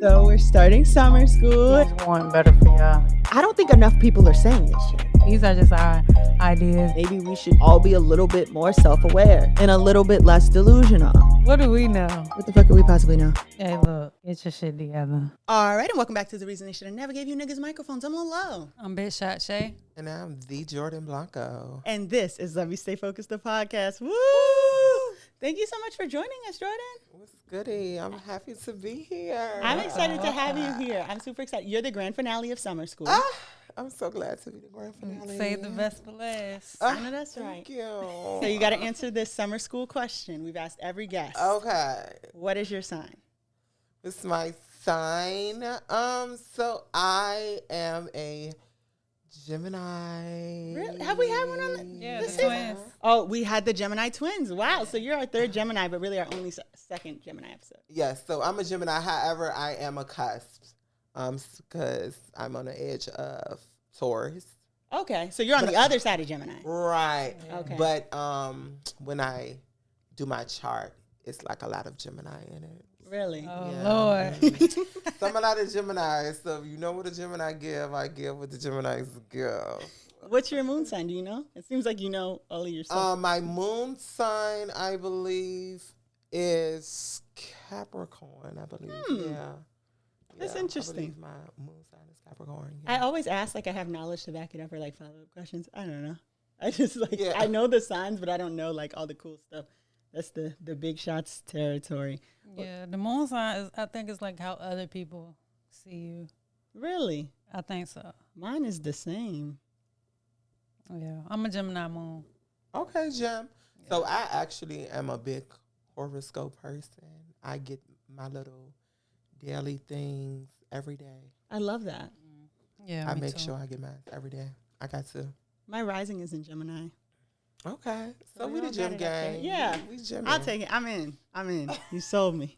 So we're starting summer school. Things going better for y'all. I don't think enough people are saying this shit. These are just our ideas. Maybe we should all be a little bit more self-aware and a little bit less delusional. What do we know? What the fuck could we possibly know? Hey, look, get your shit together. All right, and welcome back to The Reason They Should Have Never Gave You Niggas Microphones. I'm Lil Low. I'm Big Shot Shay. And I'm the Jordin Blanco. And this is Let Me Stay Focused, the podcast. Woo! Thank you so much for joining us, Jordin. What's goody? I'm happy to be here. I'm excited to have you here. I'm super excited. You're the grand finale of summer school. I'm so glad to be the grand finale. Save the best for last. I know that's Thank right. you. So you got to answer this summer school question. We've asked every guest. Okay. What is your sign? It's my sign. So I am a Gemini. Really? Have we had one on the Yeah, this the season? twins. Oh, we had the Gemini twins. Wow. So you're our third Gemini, but really our only second Gemini episode. Yes, so I'm a Gemini. However, I am a cusp. Because I'm on the edge of Taurus. Okay. So you're on the other side of Gemini. Right. Okay. But when I do my chart, it's like a lot of Gemini in it. Really? Oh, Yeah. Lord. So I'm a lot of Gemini. So if you know what a Gemini give, I give what the Geminis give. What's your moon sign? Do you know? It seems like you know all of your stuff. My moon sign, I believe, is Capricorn, I believe. Yeah. That's Yeah, interesting. I believe my moon sign is Capricorn. Yeah. I always ask like I have knowledge to back it up or like follow-up questions. I don't know. I just like Yeah. I know the signs, but I don't know like all the cool stuff. That's the big shots territory. Yeah, the moon sign is, I think it's like how other people see you. Really? I think so. Mine is the same. Yeah, I'm a Gemini moon. Okay, Gem. So I actually am a big horoscope person. I get my little daily things every day. I love that. Yeah, I me make too. sure I get mine every day. I got to. My rising is in Gemini. Okay. So we we the don't gym got it up there. gang. Yeah. We gym. I'll take it. I'm in. You sold me.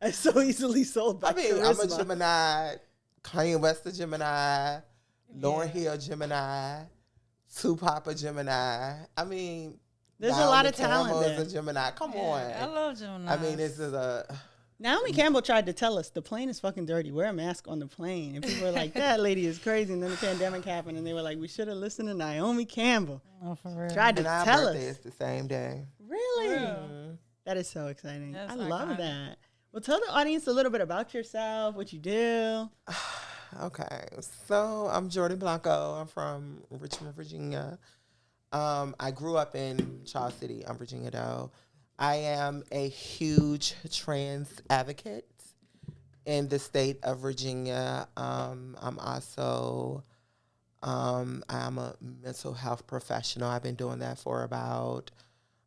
I'm so easily sold by I mean, I'm a charisma. Gemini. Kanye West a Gemini. Lauryn Hill Gemini. Tupac a Gemini. I mean, There's a Naomi lot of talent Campbell there. is a Gemini. Come Yeah, I on. love Gemini. I mean, this is a. Naomi Campbell tried to tell us the plane is fucking dirty. Wear a mask on the plane. And people were like, that lady is crazy. And then the pandemic happened. And they were like, we should have listened to Naomi Campbell. Oh, for real. Tried to And our tell birthday us. is the same day. Really? Mhm. That is so exciting. That's I love iconic. that. Well, tell the audience a little bit about yourself, what you do. Okay, so I'm Jordin Blanco. I'm from Richmond, Virginia. I grew up in Charles City. I'm Virginia, though. I am a huge trans advocate in the state of Virginia. I'm also I'm a mental health professional. I've been doing that for about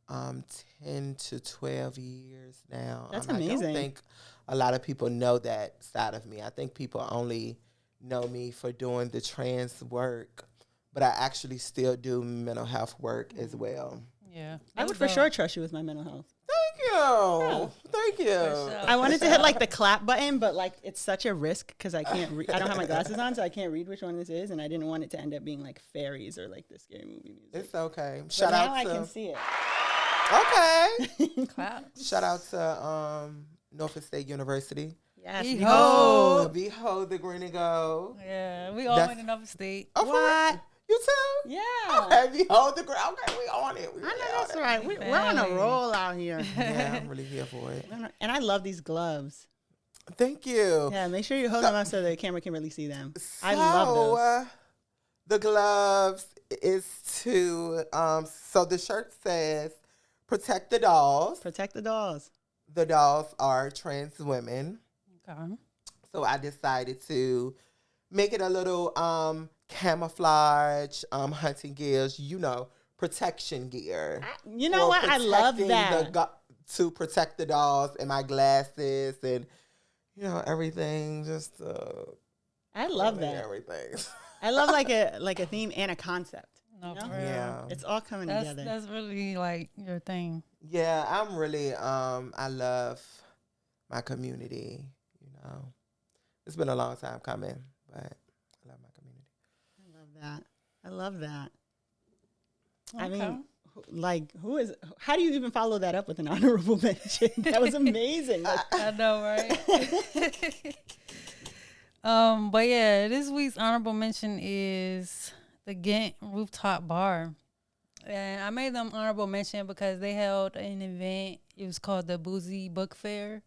10 to 12 years now. That's I don't amazing. think a lot of people know that side of me. I think people only know me for doing the trans work, but I actually still do mental health work as well. Yeah. I would for sure trust you with my mental health. Thank you. Thank you. sure. I wanted to hit like the clap button, but like it's such a risk because I can't read. I don't have my glasses on, so I can't read which one this is, and I didn't want it to end up being like fairies or like the scary movie music. It's okay. But Shout now out I to can see it. Okay. Clap. Shout out to Norfolk State University. Yes. Behold. Behold the green and gold. Yeah, we all That's- went in upper state. Oh, for What? real? You too? Yeah. Okay, behold the green. Okay, we on it. We I know really that's on it. right. We're on a Family. roll out here. Yeah, I'm really here for it. And I love these gloves. Thank you. Yeah, make sure you hold So- them up so the camera can really see them. I love those. The gloves is to so the shirt says protect the dolls. Protect the dolls. The dolls are trans women. Okay. So I decided to make it a little camouflage, hunting gears, protection gear. You know For what? I love protecting that. to protect the dolls and my glasses and, everything. Just I love that. Everything. I love like a theme and a concept. No, You know? for real. Yeah. It's all coming That's, together. that's really like your thing. Yeah, I'm really, I love my community, It's been a long time coming, but I love my community. I love that. I love that. I Okay. mean, Like, how do you even follow that up with an honorable mention? That was amazing. Like, I know, right? But yeah, this week's honorable mention is the Ghent Rooftop Bar. And I made them honorable mention because they held an event. It was called the Boozy Book Fair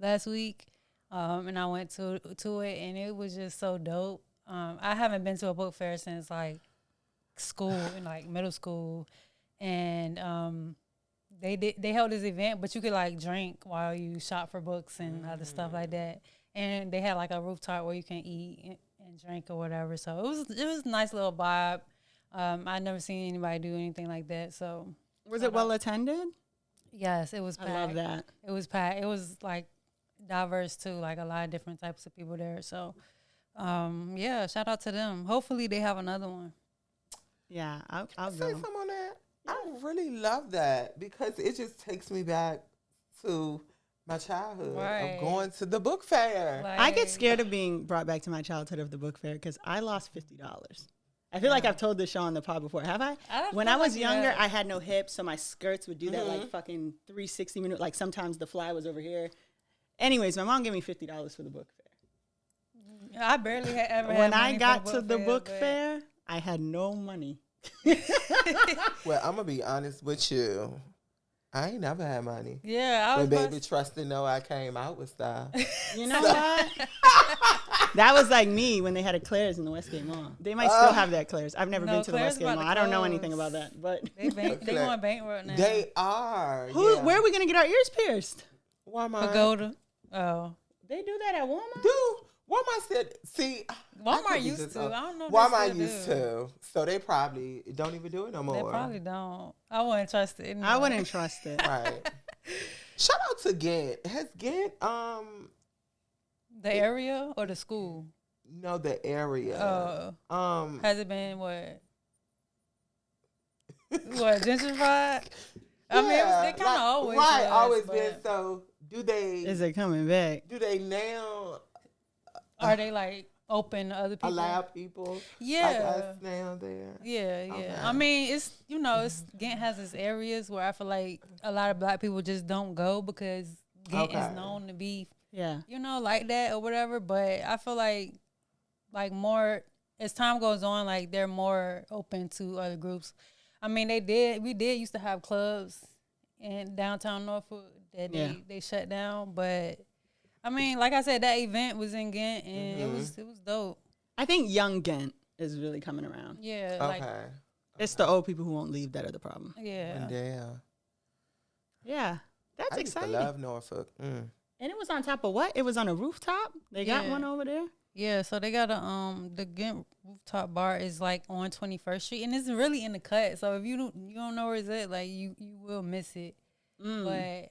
last week. And I went to it, and it was just so dope. I haven't been to a book fair since, like, school, in, like, middle school. And they held this event, but you could, like, drink while you shop for books and other stuff like that. And they had, like, a rooftop where you can eat and drink or whatever. So it was a nice little vibe. I'd never seen anybody do anything like that. So was it well attended? Yes, it was packed. I love that. It was packed. It was like diverse too, like a lot of different types of people there. So yeah, shout out to them. Hopefully they have another one. Yeah, I'll say go. something on that. I really love that because it just takes me back to my childhood of going to the book fair. Like, I get scared of being brought back to my childhood of the book fair because I lost $50. I feel like I've told this show on the pod before. Have I? When I was younger, I had no hips, so my skirts would do that like fucking 360 minute. Like sometimes the fly was over here. Anyways, my mom gave me $50 for the book fair. I barely had ever. When had I money got for to the book but fair, I had no money. Well, I'm gonna be honest with you. I ain't never had money. Yeah, I was. When baby trust to know I came out with style. You know what? That was like me when they had a Claire's in the Westgate Mall. They might still have that Claire's. I've never been to the Claire's Westgate Mall. I don't know anything about that, but they going bankrupt now. They are. Where are we gonna get our ears pierced? Walmart. Pagoda. Oh, They do that at Walmart. Dude, Walmart said, see. Walmart used to. I don't know. If Walmart they used still to. So they probably don't even do it no more. They probably don't. I wouldn't trust it. Anyway. I wouldn't trust it. Right. Shout out to Ghent. Has Ghent the area or the school? No, the area. Has it been what gentrified? I mean, they kind of always always but been. So do they? Is it coming back? Do they now? Are they like open to other people? Allow people? Yeah. Like us now there. Yeah. Okay. I mean, it's Ghent has its areas where I feel like a lot of black people just don't go because Ghent is known to be like that or whatever. But I feel like more as time goes on, like they're more open to other groups. I mean, we did used to have clubs in downtown Norfolk that they shut down, but I mean, like I said, that event was in Ghent and it was dope. I think young Ghent is really coming around. Yeah. Okay. It's the old people who won't leave that are the problem. Yeah. Yeah. That's I used exciting. to love Norfolk. And it was on top of what? It was on a rooftop? They got one over there? Yeah, so they got the Ghent Rooftop Bar is like on 21st Street, and it's really in the cut. So if you don't know where it's at, like you will miss it. But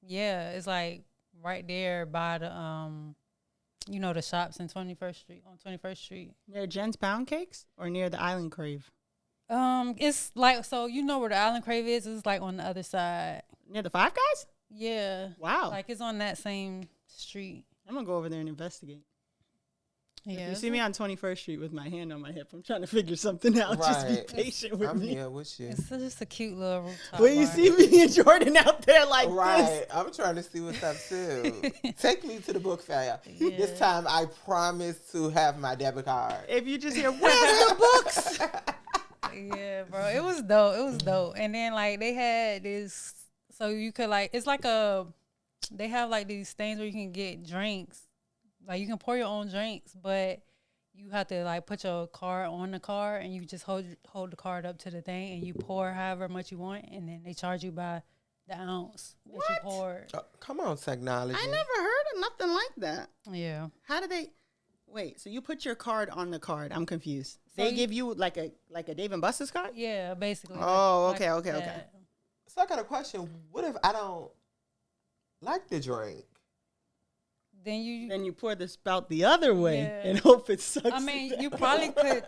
it's like right there by the the shops in 21st Street on 21st Street. Near Jen's Pound Cakes or near the Island Crave? It's like where the Island Crave is. It's like on the other side. Near the Five Guys? Yeah. Wow. Like it's on that same street. I'm gonna go over there and investigate. Yeah. If you see me on 21st Street with my hand on my hip, I'm trying to figure something out. Just be patient with me. I'm here with you. It's just a cute little rooftop When you bar. see me and Jordin out there like this. I'm trying to see what's up too. Take me to the book fair. Yeah. This time I promise to have my debit card. If you just hear, where's the books? Yeah, bro. It was dope. And then like they had this, so you could like, it's like they have like these things where you can get drinks. Like you can pour your own drinks, but you have to like put your card on the card and you just hold the card up to the thing and you pour however much you want, and then they charge you by the ounce that you poured. Come on, technology. I never heard of nothing like that. Yeah. How do they? Wait, so you put your card on the card? I'm confused. So they give you like a Dave and Buster's card? Yeah, basically. Oh, okay. So I got a question. What if I don't like the drink? Then you pour the spout the other way and hope it sucks. I mean, you probably could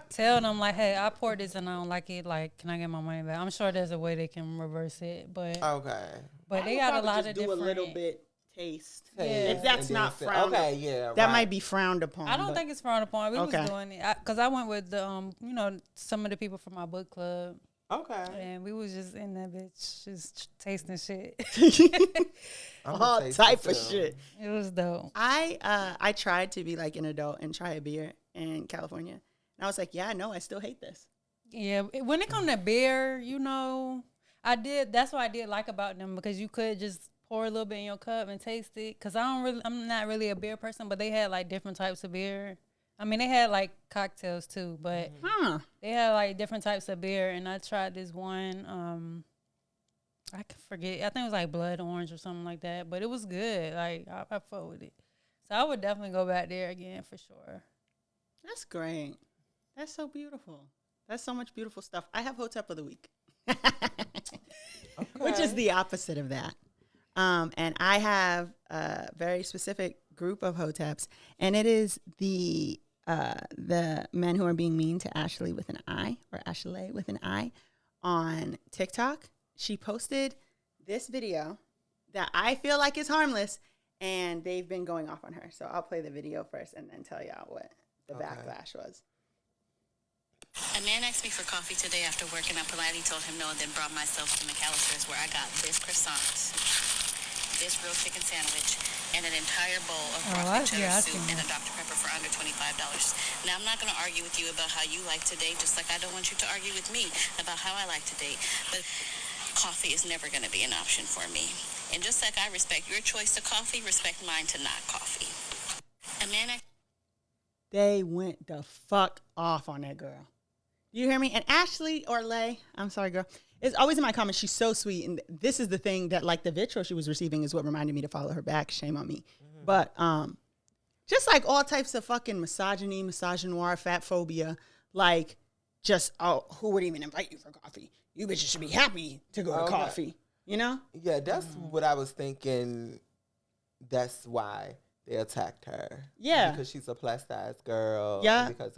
tell them like, "Hey, I poured this and I don't like it. Like, can I get my money back?" I'm sure there's a way they can reverse it, but But they got a lot of different. Do a little bit taste. Yeah. If that's not frowned. Okay, yeah. That might be frowned upon. I don't think it's frowned upon. We was doing it because I went with the some of the people from my book club. Okay. And we was just in that bitch, just tasting shit. All type of shit. It was dope. I tried to be like an adult and try a beer in California. And I was like, yeah, no, I still hate this. Yeah, when it come to beer, you know, that's what I did like about them, because you could just pour a little bit in your cup and taste it. Cause I'm not really a beer person, but they had like different types of beer. I mean, they had like cocktails too, but they had like different types of beer. And I tried this one, I can forget. I think it was like blood orange or something like that, but it was good. Like I fuck with it, so I would definitely go back there again for sure. That's great. That's so beautiful. That's so much beautiful stuff. I have Hotep of the Week, which is the opposite of that. And I have a very specific group of Hoteps, and it is the men who are being mean to Ashley with an I, or Ashley with an I, on TikTok. She posted this video that I feel like is harmless, and they've been going off on her. So I'll play the video first and then tell y'all what the backlash was. A man asked me for coffee today after work, and I politely told him no, and then brought myself to McAllister's, where I got this croissant, this grilled chicken sandwich, and an entire bowl of broccoli cheddar soup and a Dr. Pepper for under $25. Now, I'm not going to argue with you about how you like to date, just like I don't want you to argue with me about how I like to date. But coffee is never going to be an option for me. And just like I respect your choice to coffee, respect mine to not coffee. A man... They went the fuck off on that girl. You hear me? And Ashley or Lay, I'm sorry, girl, is always in my comments. She's so sweet. And this is the thing that, like, the vitriol she was receiving is what reminded me to follow her back. Shame on me. Mm-hmm. But just like all types of fucking misogyny, misogynoir, fat phobia, like just, who would even invite you for coffee? You bitches should be happy to go to coffee, you know? Yeah, that's what I was thinking. That's why they attacked her. Yeah. Because she's a plus size girl. Yeah. Because,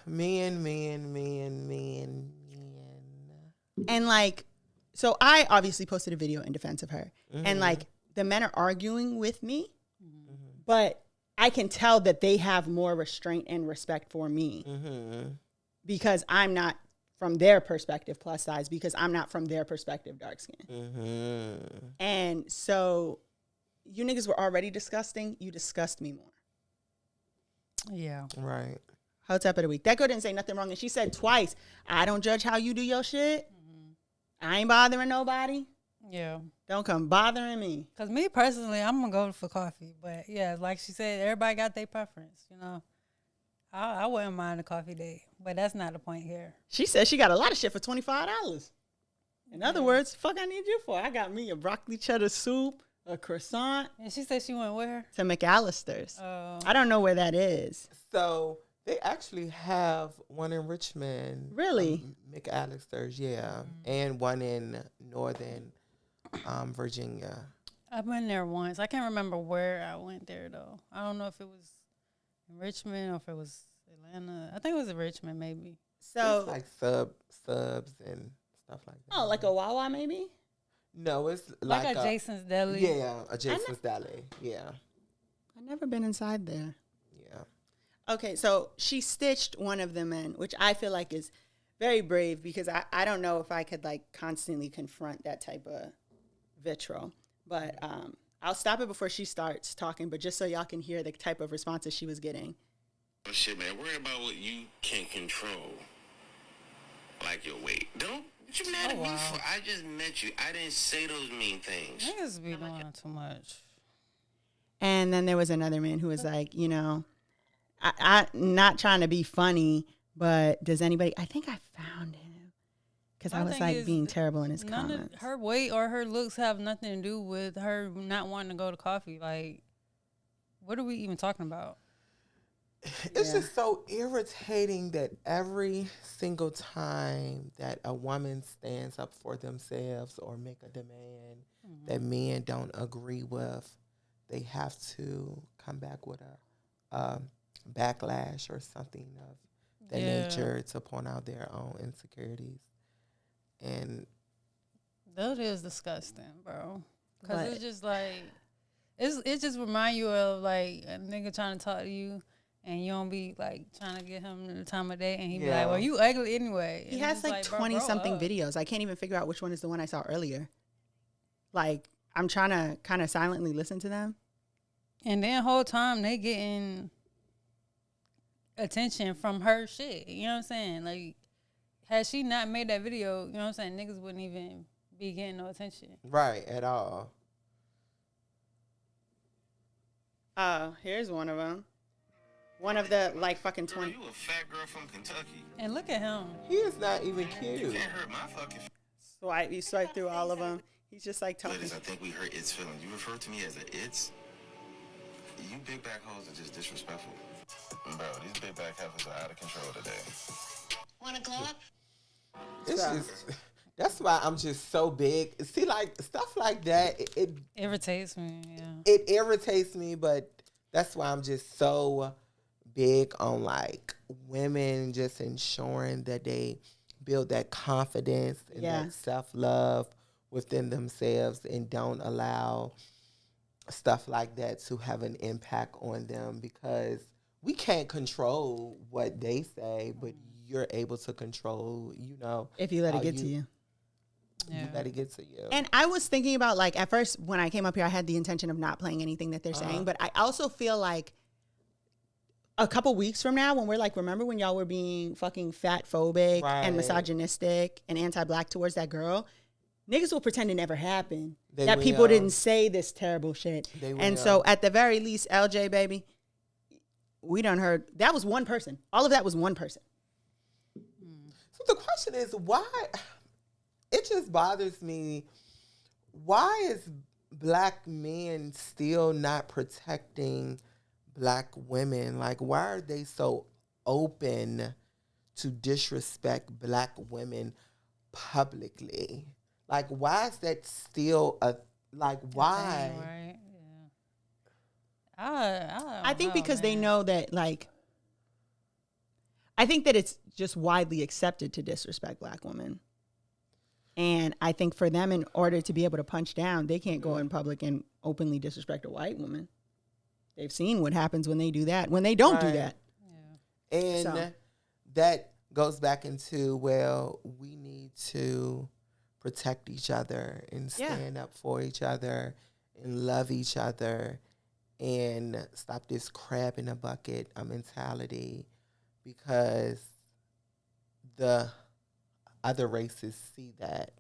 Men. And like, so I obviously posted a video in defense of her. Mm-hmm. And like, the men are arguing with me, but I can tell that they have more restraint and respect for me because I'm not from their perspective plus size, because I'm not from their perspective dark skin. And so you niggas were already disgusting. You disgust me more. Yeah. Right. Hotep of the Week. That girl didn't say nothing wrong. And she said twice, I don't judge how you do your shit. I ain't bothering nobody. Yeah. Don't come bothering me. Because me personally, I'm going to go for coffee. But yeah, like she said, everybody got their preference, you know. I wouldn't mind a coffee date, but that's not the point here. She said she got a lot of shit for $25. In other words, fuck I need you for? I got me a broccoli cheddar soup, a croissant. And she said she went where? To McAllister's. I don't know where that is. So they actually have one in Richmond. Really? McAllister's, yeah. And one in Northern Virginia. I've been there once. I can't remember where I went there, though. I don't know if it was in Richmond or if it was Atlanta. I think it was in Richmond, maybe. So it's like subs and stuff like that. Oh, like a Wawa, maybe? No, it's like a Jason's Deli. Yeah, a Jason's Deli. Yeah. I've never been inside there. Yeah. Okay, so she stitched one of them in, which I feel like is very brave, because I don't know if I could like constantly confront that type of vitriol. But I'll stop it before she starts talking, but just so y'all can hear the type of responses she was getting. Oh, shit, man. Worry about what you can't control. Like your weight. Don't. What you mad at me for? I just met you. I didn't say those mean things. Niggas be doing too much. And then there was another man who was like, you know, I not trying to be funny, but does anybody, I think I found him. Because I was like being terrible in his comments. Her weight or her looks have nothing to do with her not wanting to go to coffee. Like, what are we even talking about? It's just so irritating that every single time that a woman stands up for themselves or make a demand that men don't agree with, they have to come back with a backlash or something of that nature to point out their own insecurities. And that is disgusting, bro. Because it's just like, it just remind you of like a nigga trying to talk to you and you don't be like trying to get him the time of day, and he be like, "Well, you ugly anyway." He has like 20-something videos. I can't even figure out which one is the one I saw earlier. Like, I'm trying to kind of silently listen to them. And then whole time they getting attention from her shit. You know what I'm saying? Like, had she not made that video, you know what I'm saying, niggas wouldn't even be getting no attention. Right, at all. Here's one of them. One of the, like, fucking 20. Girl, you a fat girl from Kentucky. And look at him. He is not even cute. You can't hurt my fucking You swipe through all of them. He's just, like, talking. Ladies, I think we hurt its feelings. You refer to me as a its? You big back hoes are just disrespectful. Bro, these big back heifers are out of control today. Wanna glow up? It's just, that's why I'm just so big. See, like, stuff like that, it Irritates me, yeah. It irritates me, but that's why I'm just so big on, like, women just ensuring that they build that confidence and that self-love within themselves and don't allow stuff like that to have an impact on them, because we can't control what they say, but you're able to control, you know. If you let it get to you. You let it get to you. And I was thinking about, like, at first when I came up here, I had the intention of not playing anything that they're saying, but I also feel like a couple weeks from now, when we're like, remember when y'all were being fucking fat phobic and misogynistic and anti-black towards that girl? Niggas will pretend it never happened. That people didn't say this terrible shit. And so at the very least, LJ, baby, we done heard. That was one person. All of that was one person. So the question is, why? It just bothers me. Why is black men still not protecting black women? Like, why are they so open to disrespect black women publicly? Like, why is that still why? Right, yeah. I think because they know that, like, I think that it's just widely accepted to disrespect black women. And I think for them, in order to be able to punch down, they can't go in public and openly disrespect a white woman. They've seen what happens when they do that, when they don't do that. Yeah. And that goes back into, well, we need to protect each other and stand up for each other and love each other and stop this crab in a bucket mentality, because the other races see that,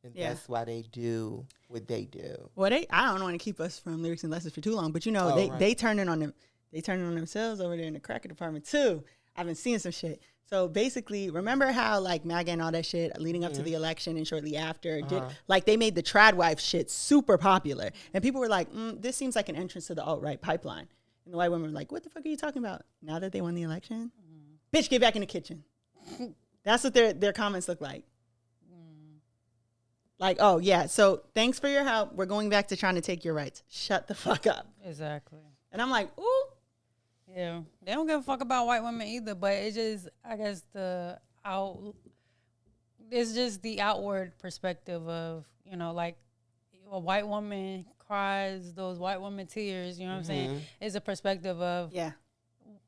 and that's why they do what they do. Well, I don't want to keep us from lyrics and lessons for too long, but you know, they turning on them. They turning on themselves over there in the cracker department too. I've been seeing some shit. So basically, remember how, like, MAGA and all that shit leading up to the election and shortly after, they made the trad wife shit super popular. And people were like, this seems like an entrance to the alt-right pipeline. And the white women were like, what the fuck are you talking about? Now that they won the election? Bitch, get back in the kitchen. That's what their comments look like. Like, oh, yeah, so thanks for your help. We're going back to trying to take your rights. Shut the fuck up. Exactly. And I'm like, ooh. Yeah, they don't give a fuck about white women either, but it's just, I guess, it's just the outward perspective of, you know, like, a white woman cries those white woman tears, you know what I'm saying? It's a perspective of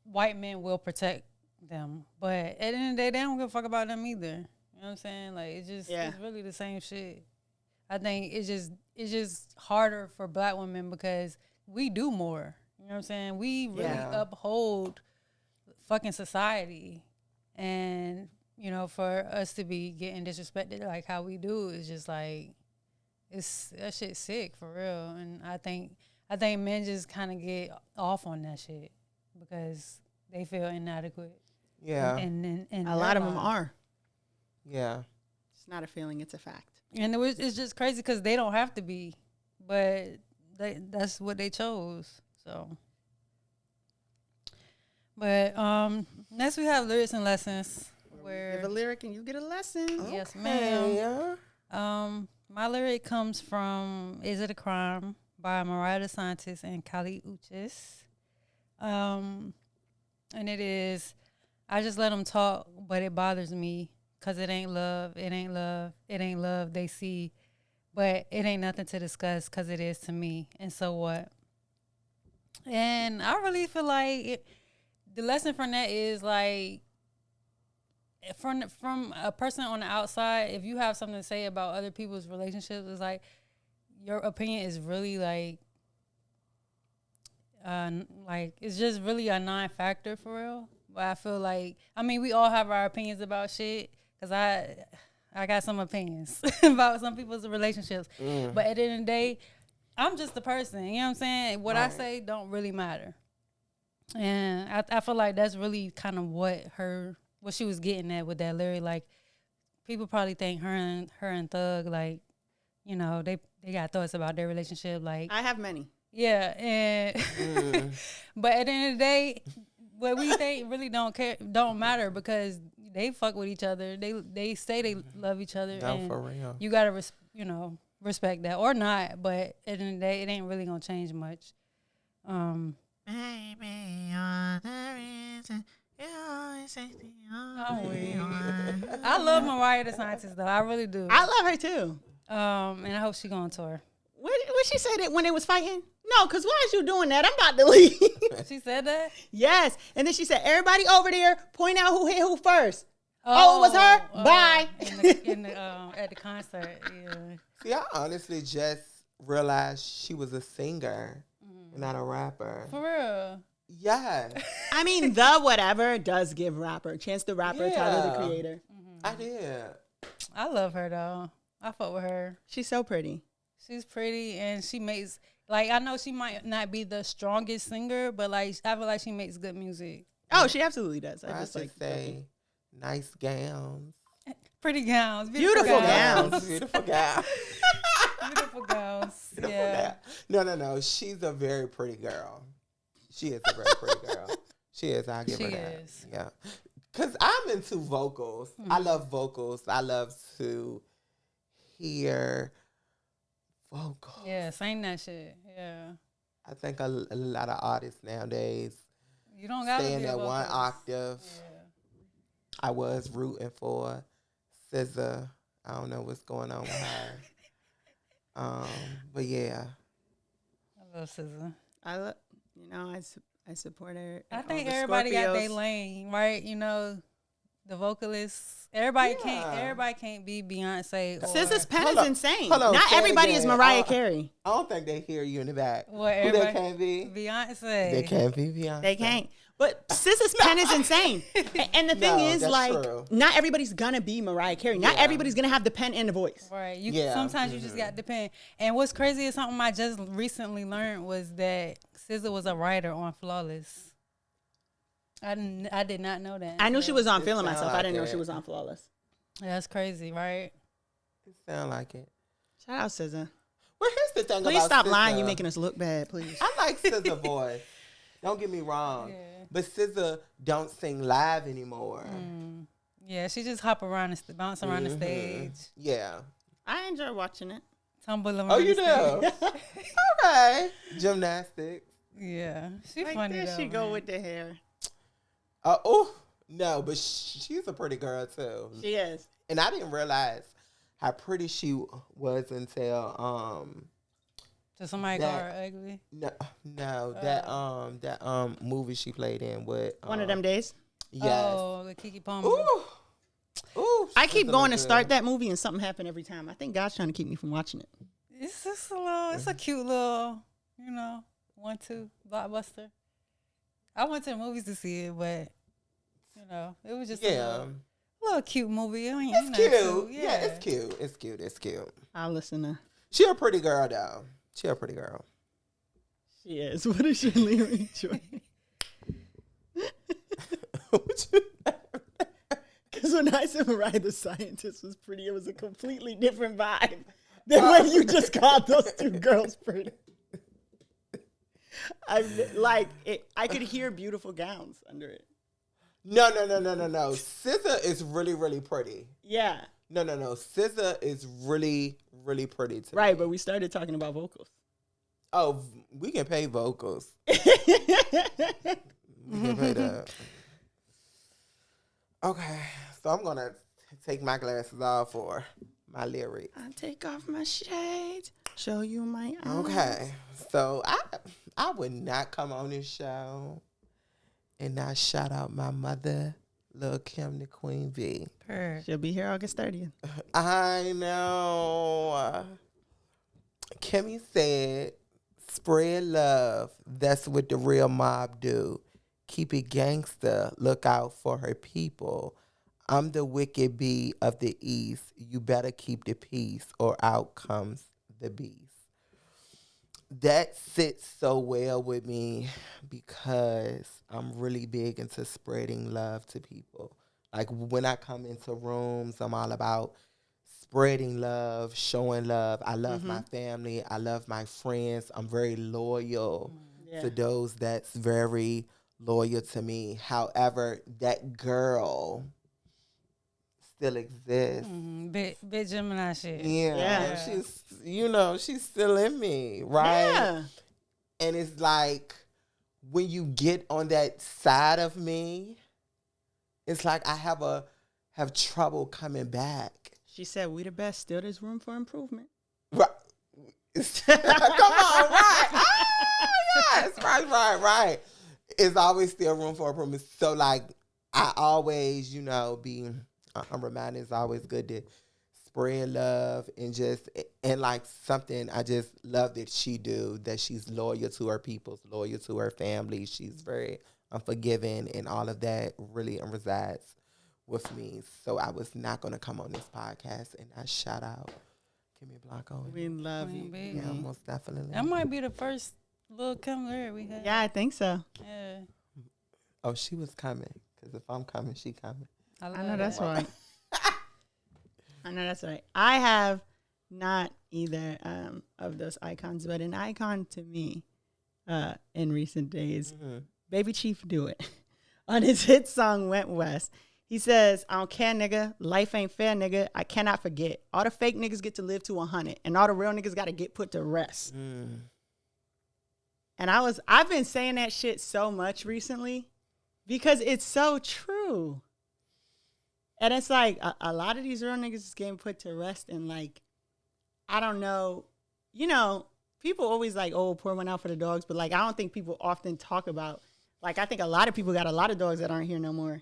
white men will protect them, but at the end of the day, they don't give a fuck about them either. You know what I'm saying? Like, it's just, it's really the same shit. I think it's just harder for black women because we do more. You know what I'm saying? We really uphold fucking society. And, you know, for us to be getting disrespected like how we do is just like, that shit's sick for real. And I think men just kind of get off on that shit because they feel inadequate. Yeah. And a lot of them are. Yeah. It's not a feeling, it's a fact. And it's just crazy because they don't have to be, but that's what they chose. So, but next we have lyrics and lessons. Where give a lyric and you get a lesson. Yes, ma'am. My lyric comes from "Is It a Crime" by Mariah the Scientist and Kali Uchis. And it is, I just let them talk, but it bothers me. Cause it ain't love, it ain't love, it ain't love they see. But it ain't nothing to discuss cause it is to me. And so what? And I really feel like the lesson from that is like, from a person on the outside, if you have something to say about other people's relationships, it's like your opinion is really like it's just really a non-factor for real. But I feel like, I mean, we all have our opinions about shit, because I got some opinions about some people's relationships. But at the end of the day, I'm just a person. You know what I'm saying? What I say don't really matter. And I feel like that's really kind of what she was getting at with that lyric. Like, people probably think her and Thug, like, you know, they got thoughts about their relationship. Like, I have many. Yeah, and but at the end of the day, what we think really don't matter, because they fuck with each other. They say they love each other. No, and for real. You gotta respect that, or not. But at the end of the day, it ain't really gonna change much. Baby, you're the reason. I love Mariah the Scientist, though. I really do. I love her too. And I hope she go on tour. What she say that when they was fighting? No, because why is you doing that? I'm about to leave. She said that? Yes. And then she said, everybody over there, point out who hit who first. Oh, it was her? Bye. At the concert, yeah. See, I honestly just realized she was a singer, not a rapper. For real? Yeah. I mean, the whatever does give rapper. Chance the Rapper, Tyler the Creator. I did. I love her, though. I fuck with her. She's so pretty. She's pretty, and she makes, like, I know she might not be the strongest singer, but, like, I feel like she makes good music. Oh, she absolutely does. I just like say nice gowns. Pretty gowns. Beautiful gowns. Beautiful gowns. Beautiful gowns. Beautiful Yeah. gown. No. She's a very pretty girl. She is a very pretty girl. She is. I'll give her that. She is. Yeah. Because I'm into vocals. I love vocals. I love to hear vocals. Yeah, sing that shit. Yeah. I think a lot of artists nowadays You don't gotta stay in be a that one vocalist. octave. Yeah. I was rooting for SZA. I don't know what's going on with her. But yeah. I love SZA. I support her. I think everybody got their lane, right? You know, the vocalists. Everybody can't be Beyonce. SZA's pen Hold is on. insane. Hold on, Not say it everybody is again. Mariah Carey. I don't think they hear you in the back. What, Who they everybody? can't be? Beyonce. They can't be Beyonce. They can't. But SZA's pen is insane. And the thing is, that's like, true. not everybody's gonna be Mariah Carey. Not everybody's gonna have the pen and the voice. Right. Sometimes you just got to depend. And what's crazy is something I just recently learned was that SZA was a writer on Flawless. I did not know that. I knew she was on It Feeling sound Myself. like I didn't know it. she was on Flawless. That's crazy, right? It sound like it. Shout out SZA. Well, here's the thing Please about stop SZA. lying. You're making us look bad, please. I like SZA voice. Don't get me wrong. Yeah. But SZA don't sing live anymore. Yeah, she just hop around and bounce around the stage, Yeah. I enjoy watching it. tumble around Oh, you the do? stage. Okay. Gymnastics. Yeah, she Like, funny there though. she go man. with the hair. Oh, no, but she's a pretty girl, too. She is. And I didn't realize how pretty she was until Does somebody call her ugly? that movie she played in with One of them days. Yes. Oh, the Keke Palmer. Ooh. I keep SZA going look to start good. that movie and something happened every time. I think God's trying to keep me from watching it. It's just it's a cute little, 1-2 blockbuster. I went to the movies to see it, but it was just a little cute movie. I mean, It's cute. too. Yeah, it's cute. It's cute. It's cute. I'll listen to. She a pretty girl, though. She a pretty girl. She is. What is your lyric, Jordan? Because when I said Mariah the Scientist was pretty, it was a completely different vibe than when you just called those two girls pretty. I could hear beautiful gowns under it. No. SZA is really, really pretty. Yeah. No. SZA is really, really pretty to Right, me. but we started talking about vocals. Oh, we can pay vocals. We can pay that. Okay, so I'm gonna take my glasses off for my lyrics. I take off my shades, show you my eyes. Okay, so I would not come on this show And I shout out my mother, Lil' Kim, the Queen Bee. She'll be here August 30th. I know. Kimmy said, spread love. That's what the real mob do. Keep it gangster. Look out for her people. I'm the wicked bee of the East. You better keep the peace or out comes the beast. That sits so well with me because I'm really big into spreading love to people. Like when I come into rooms, I'm all about spreading love, showing love. I love my family. I love my friends. I'm very loyal to those that's very loyal to me. However, that girl still exists. Big Gemini shit. Yeah. She's, she's still in me, right? Yeah. And it's like when you get on that side of me, it's like I have trouble coming back. She said, we the best. Still, there's room for improvement. Right. Come on, right. Oh, yes. Right. It's always still room for improvement. So, like, I always, I'm reminded it's always good to spread love and like something I just love that she do, that she's loyal to her people, loyal to her family. She's very unforgiving, and all of that really resides with me. So I was not going to come on this podcast and not shout out Kimmy Blanco. We love you. Yeah, most definitely. That might be the first little Kim lyric we had. Yeah, I think so. Yeah. Oh, she was coming. Because if I'm coming, she coming. I know that's right. I know that's right. I have not either of those icons, but an icon to me in recent days, Baby Chief Do It. On his hit song, Went West, he says, I don't care, nigga. Life ain't fair, nigga. I cannot forget. All the fake niggas get to live to 100, and all the real niggas got to get put to rest. And I've been saying that shit so much recently because it's so true. And it's like a lot of these real niggas is getting put to rest, and like, I don't know, people always like, oh, pour one out for the dogs, but like, I don't think people often talk about, like, I think a lot of people got a lot of dogs that aren't here no more.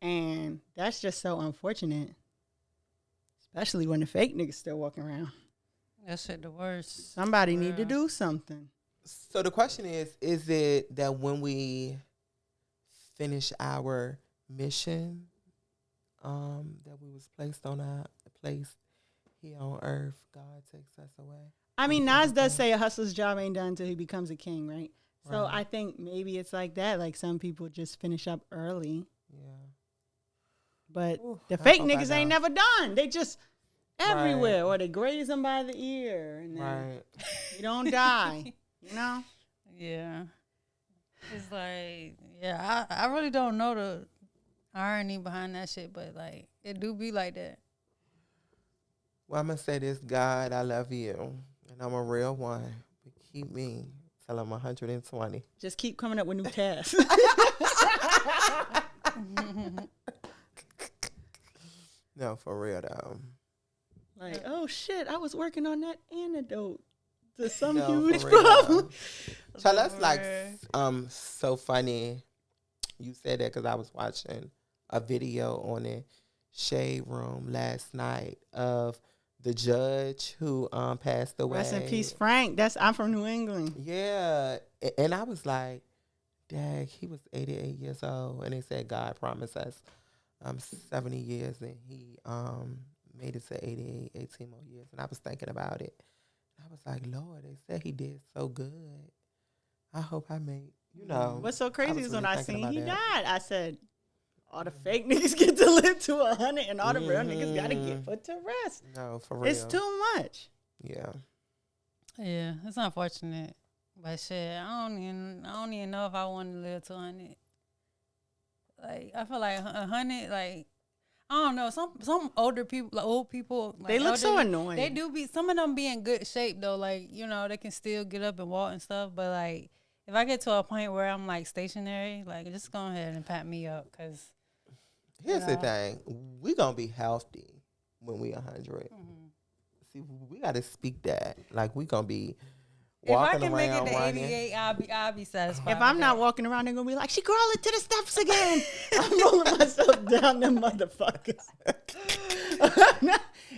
And that's just so unfortunate, especially when the fake niggas still walking around. That shit the worst. Somebody need to do something. So the question is it that when we finish our mission, that we was placed on a place here on earth, God takes us away? I mean, Nas does say a hustler's job ain't done until he becomes a king, right? So I think maybe it's like that. Like some people just finish up early. Yeah. But the fake niggas ain't never done. They just everywhere, or they graze them by the ear, and then you don't die. Yeah. It's like, I really don't know the irony behind that shit, but like it do be like that. Well, I'm gonna say this, God, I love you, and I'm a real one. But keep me till I'm 120. Just keep coming up with new tasks. No, for real though. Like, oh shit, I was working on that antidote to some huge problem. So that's like so funny. You said that because I was watching a video on the Shade Room last night of the judge who passed away. Rest in peace, Frank. I'm from New England. Yeah, and I was like, dang, he was 88 years old, and they said God promised us 70 years, and he made it to 88, 18 more years. And I was thinking about it. I was like, Lord, they said he did so good. I hope I made, What's so crazy is when I seen he died, I said, all the fake niggas get to live to 100, and all the real niggas got to get put to rest. No, for real. It's too much. Yeah. Yeah, it's unfortunate. But shit, I don't even know if I want to live to 100. Like, I feel like 100, like, I don't know. Some older people, like old people, like they look so annoying. They do be, some of them be in good shape though. Like, they can still get up and walk and stuff. But like, if I get to a point where I'm like stationary, like, just go ahead and pat me up. Cause here's the thing, we gonna be healthy when we 100. See, we gotta speak that. Like, we gonna be If I walking can make it around to running. 88, I'll be satisfied. If I'm with not that. walking around, they're gonna be like, she crawling to the steps again. I'm rolling myself down them motherfuckers.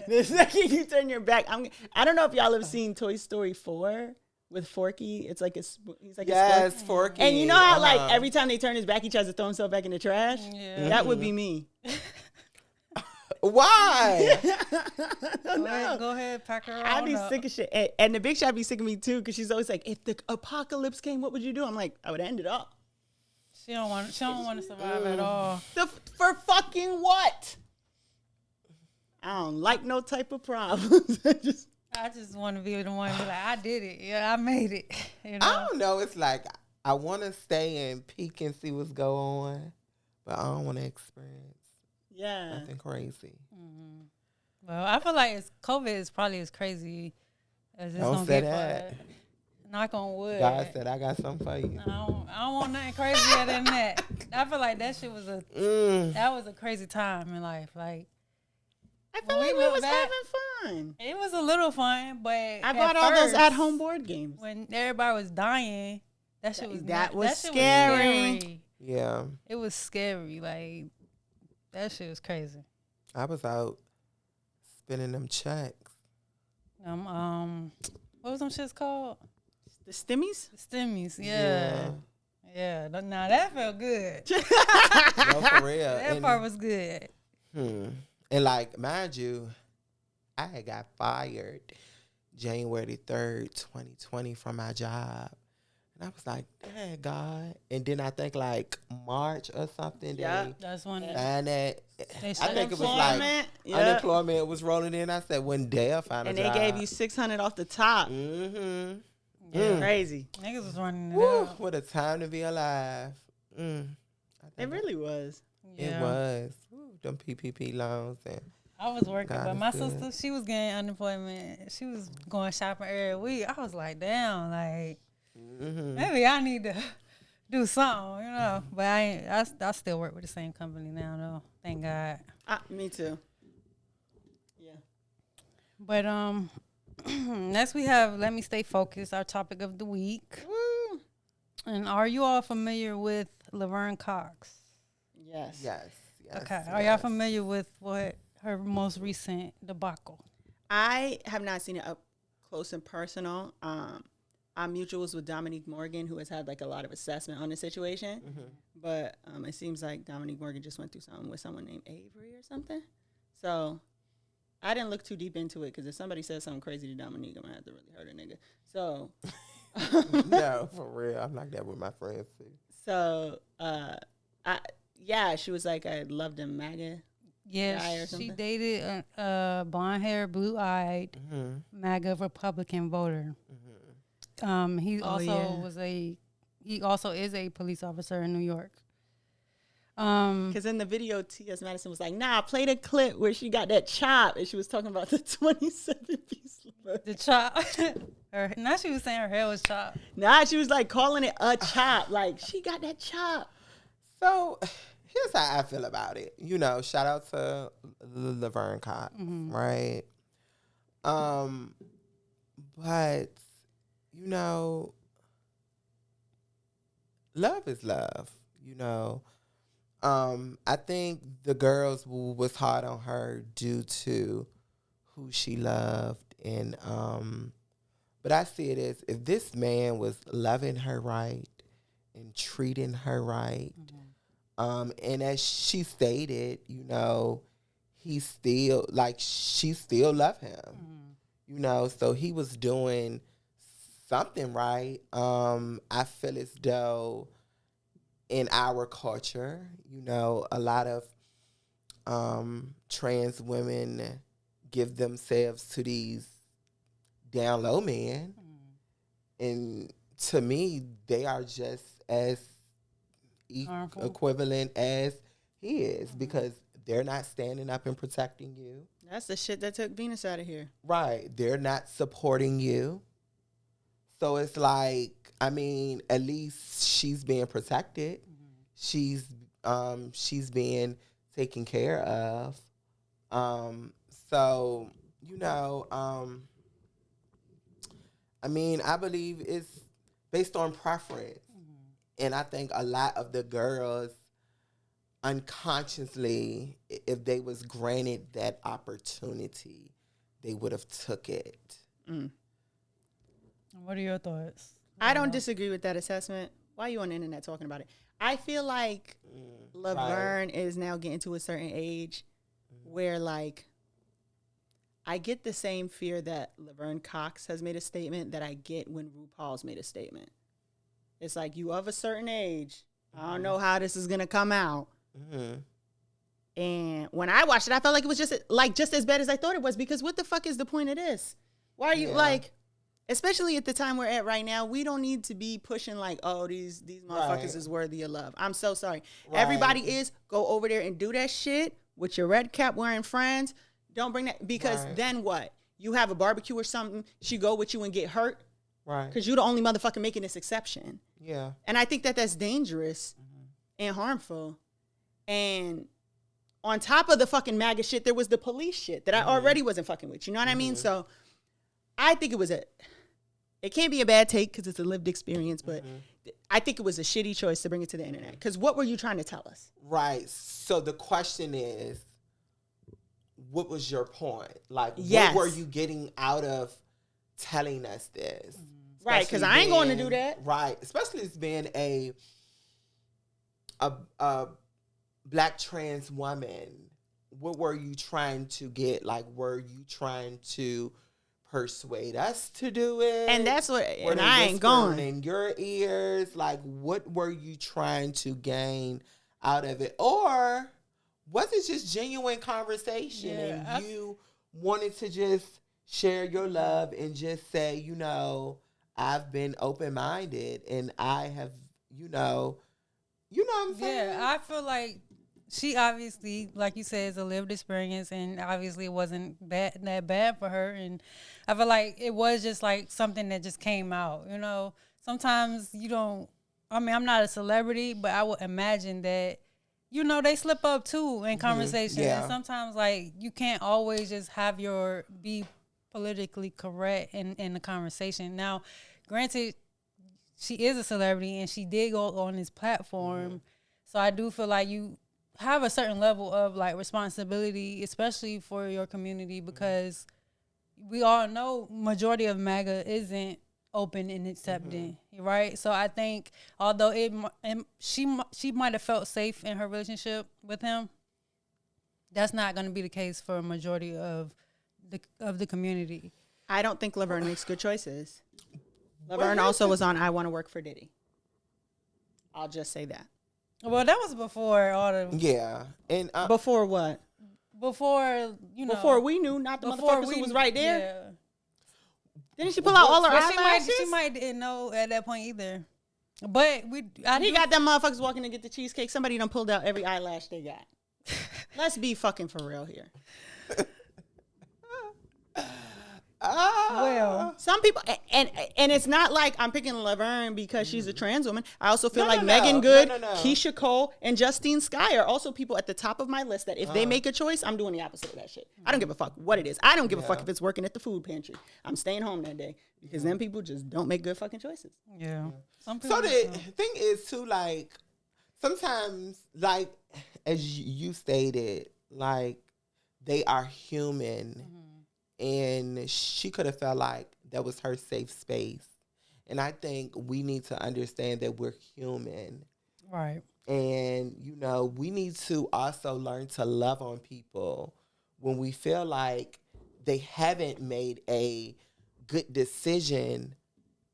The second you turn your back, I don't know if y'all have seen Toy Story 4 with Forky. It's like he's like a Yes, scorpion. Forky. And you know how like every time they turn his back, he tries to throw himself back in the trash. Yeah. That would be me. Why? Go ahead, pack her on I'd be up. sick of shit. And the big shot be sick of me too, because she's always like, if the apocalypse came, what would you do? I'm like, I would end it up. She don't want to survive at all. For fucking what? I don't like no type of problems. I just want to be the one to be like, I did it. Yeah, I made it. You know? I don't know. It's like I want to stay and peek and see what's going on, but I don't want to experience nothing crazy. Mm-hmm. Well, I feel like COVID is probably as crazy as it's Don't gonna say get that. for it. Knock on wood. God said, I got something for you. I don't want nothing crazier than that. I feel like that shit was that was a crazy time in life. Like, I feel like we was having fun. It was a little fun, but I bought all those at-home board games. When everybody was dying, that shit was that shit scary. was scary. Yeah. It was scary. Like, that shit was crazy. I was out spending them checks. What was them shits called? The stimmies? The stimmies, yeah. Now that felt good. No, for real. That part was good. And like, mind you, I had got fired January 3rd, 2020 from my job. And I was like, dang, God. And then I think like March or something. Yeah, that's when that. I think it was Unemployment, like unemployment was rolling in. I said, when Dale found a and job. they gave you $600 off the top. Mm-hmm. Yeah. Crazy. Niggas was running it Woo, out. what a time to be alive. It really was. It was. Woo, them PPP loans. And I was working, God but is my good. sister, she was getting unemployment. She was going shopping every week. I was like, damn, like, maybe I need to do something, you know. But I still work with the same company now, though. Thank God. Me too. Yeah. But next we have Let Me Stay Focused, our topic of the week. Woo. And are you all familiar with Laverne Cox? Yes. yes. Okay. Are y'all familiar with what her most recent debacle? I have not seen it up close and personal. I'm mutuals with Dominique Morgan, who has had like a lot of assessment on the situation. But it seems like Dominique Morgan just went through something with someone named Avery or something. So I didn't look too deep into it, because if somebody says something crazy to Dominique, I'm going to have to really hurt a nigga. So. No, for real. I'm like that with my friends too. So, she was like, I loved him, MAGA. Yeah, she dated a blonde hair, blue eyed MAGA Republican voter. He also is a police officer in New York. Because in the video, T.S. Madison was like, nah, play the clip where she got that chop, and she was talking about the 27-piece liver. The chop. Now she was saying her hair was chopped. Nah, she was like calling it a chop. Like, she got that chop. So here's how I feel about it. You know, shout out to Laverne Cox, right? But, you know, love is love, you know. I think the girls was hard on her due to who she loved. And, but I see it as, if this man was loving her right and treating her right, and as she stated, you know, he still, like, she still loved him, you know, so he was doing something right. I feel as though in our culture, you know, a lot of trans women give themselves to these down low men. And to me, they are just as equivalent as he is, because they're not standing up and protecting you. That's the shit that took Venus out of here. Right. They're not supporting you. So it's like, I mean, at least she's being protected. She's being taken care of. So, you know, I mean, I believe it's based on preference. And I think a lot of the girls unconsciously, if they was granted that opportunity, they would have took it. What are your thoughts? I don't disagree with that assessment. Why are you on the internet talking about it? I feel like Laverne is now getting to a certain age where, like, I get the same fear that Laverne Cox has made a statement that I get when RuPaul's made a statement. It's like, you of a certain age. I don't know how this is going to come out. And when I watched it, I felt like it was just as bad as I thought it was, because what the fuck is the point of this? Why are you like, especially at the time we're at right now, we don't need to be pushing like, oh, these motherfuckers is worthy of love. I'm so sorry. Everybody is. Go over there and do that shit with your red cap wearing friends. Don't bring that, because then what? You have a barbecue or something, she go with you and get hurt. Right. Because you're the only motherfucker making this exception. Yeah. And I think that that's dangerous and harmful. And on top of the fucking MAGA shit, there was the police shit that I already wasn't fucking with. You know what I mean? So I think it was it can't be a bad take because it's a lived experience, but I think it was a shitty choice to bring it to the internet. Because what were you trying to tell us? Right. So the question is, what was your point? Like, what were you getting out of telling us this? Right, because I ain't going to do that. Right, especially as being a Black trans woman. What were you trying to get? Like, were you trying to persuade us to do it? And that's what, and I ain't going. In your ears, like, what were you trying to gain out of it? Or was it just genuine conversation and you wanted to just share your love and just say, you know, I've been open-minded and I have, you know what I'm saying? Yeah, I feel like she obviously, like you said, is a lived experience, and obviously it wasn't that bad for her. And I feel like it was just like something that just came out, you know. Sometimes you don't, I mean, I'm not a celebrity, but I would imagine that, you know, they slip up too in conversation. And sometimes, like, you can't always just have be politically correct in the conversation. Now, granted, she is a celebrity and she did go on this platform. So I do feel like you have a certain level of like responsibility, especially for your community, because we all know majority of MAGA isn't open and accepting, right? So I think although she might have felt safe in her relationship with him, that's not going to be the case for a majority of the community. I don't think Laverne makes good choices. Laverne also was on I Want to Work for Diddy. I'll just say that. Well, that was before all the... Yeah. And before what? Before, you know... Before we knew, not the motherfuckers who was right there. Yeah. Didn't she pull out all her eyelashes? She might didn't know at that point either. But he got them motherfuckers walking to get the cheesecake. Somebody done pulled out every eyelash they got. Let's be fucking for real here. Well, some people, and it's not like I'm picking Laverne because she's a trans woman. I also feel like Megan Good, Keisha Cole, and Justine Skye are also people at the top of my list that if they make a choice, I'm doing the opposite of that shit. I don't give a fuck what it is. I don't give a fuck if it's working at the food pantry. I'm staying home that day because them people just don't make good fucking choices. Yeah. So the thing is too, like, sometimes, like, as you stated, like, they are human. And she could have felt like that was her safe space. And I think we need to understand that we're human. Right. And, you know, we need to also learn to love on people when we feel like they haven't made a good decision.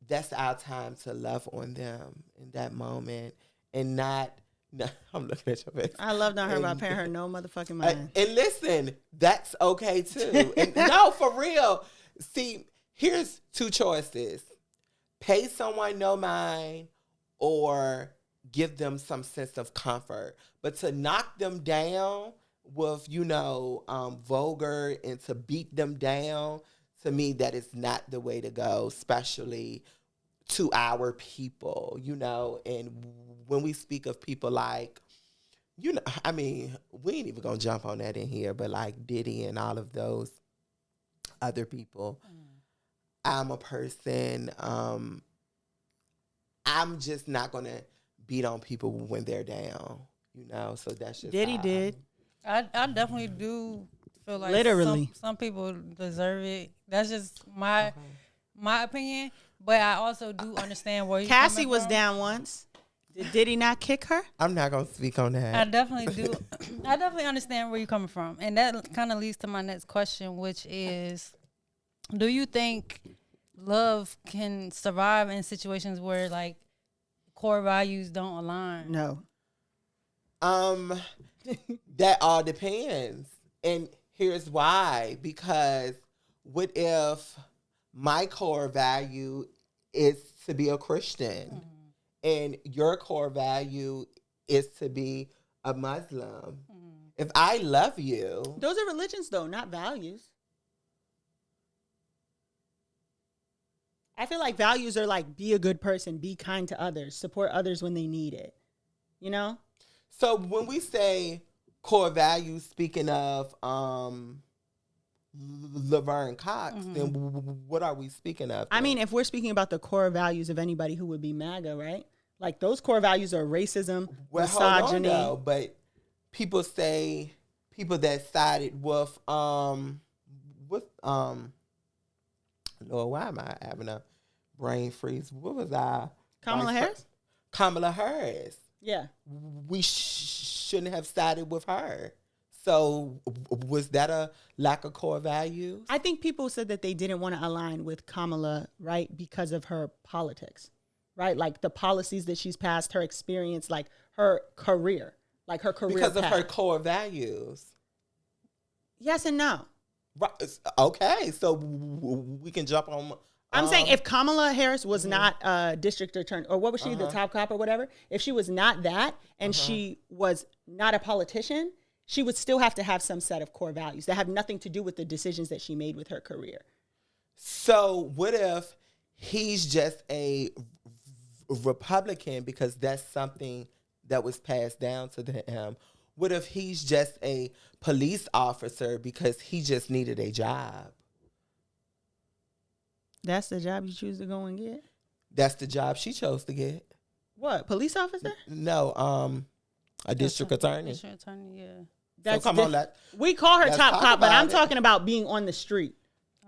That's our time to love on them in that moment and not... No, I'm looking at your face. I love not her about paying her no motherfucking mind. And listen, that's okay too. And no, for real. See, here's two choices. Pay someone no mind or give them some sense of comfort. But to knock them down with, you know, vulgar and to beat them down, to me, that is not the way to go, especially to our people, you know. And when we speak of people like, you know, I mean, we ain't even gonna jump on that in here, but like Diddy and all of those other people, I'm a person. I'm just not gonna beat on people when they're down. So that's just Diddy did. I definitely do feel like Literally. some people deserve it. That's just my opinion. But I also do understand where you're Cassie coming was from. down once. Did Diddy not kick her? I'm not gonna speak on that. I definitely do. I definitely understand where you're coming from, and that kind of leads to my next question, which is, do you think love can survive in situations where like core values don't align? No. That all depends, and here's why. Because what if my core value is to be a Christian, and your core value is to be a Muslim? If I love you, Those are religions, though, not values. I feel like values are like be a good person, be kind to others, support others when they need it. You know? So when we say core values, speaking of Laverne Cox, then what are we speaking of? I mean, if we're speaking about the core values of anybody who would be MAGA, right? Like those core values are racism, misogyny. Hold on, though, but people say people that sided with Lord, why am I having a brain freeze? What was I? Kamala Harris? Kamala Harris. Yeah. We shouldn't have sided with her. So was that a lack of core values? I think people said that they didn't want to align with Kamala, right, because of her politics, right? Like the policies that she's passed, her experience, like her career, like her career because path. of her core values. Yes and no. Right. Okay, so we can jump on. I'm saying if Kamala Harris was not a district attorney, or what was she, the top cop or whatever, if she was not that and she was not a politician, she would still have to have some set of core values that have nothing to do with the decisions that she made with her career. So what if he's just a Republican because that's something that was passed down to him? What if he's just a police officer because he just needed a job? That's the job you choose to go and get? That's the job she chose to get. What, police officer? No, a district attorney. District attorney, yeah. That's so come on, we call her let's top talk cop, but about I'm it. talking about being on the street.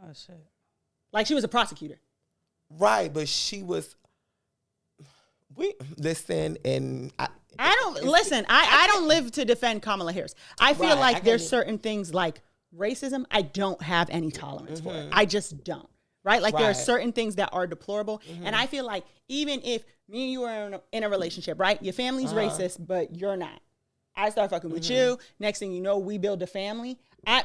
Oh shit. Like she was a prosecutor. Right, but she was. We listen, and I don't live to defend Kamala Harris. I feel Right, like I there's get it. certain things like racism I don't have any tolerance for it. I just don't. Right? Like there are Right. certain things that are deplorable. And I feel like even if me and you are in a relationship, right? Your family's racist, but you're not. I start fucking with you. Next thing you know, we build a family.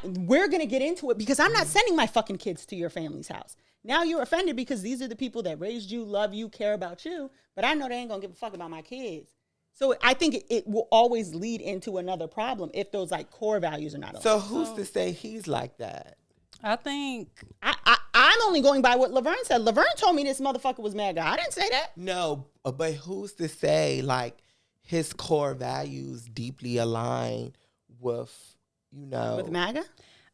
We're going to get into it because I'm not sending my fucking kids to your family's house. Now you're offended because these are the people that raised you, love you, care about you. But I know they ain't going to give a fuck about my kids. So I think it will always lead into another problem if those like core values are not aligned. So who's to say he's like that? I think I'm only going by what Laverne said. Laverne told me this motherfucker was MAGA. I didn't say that. No, but who's to say like his core values deeply align with With MAGA?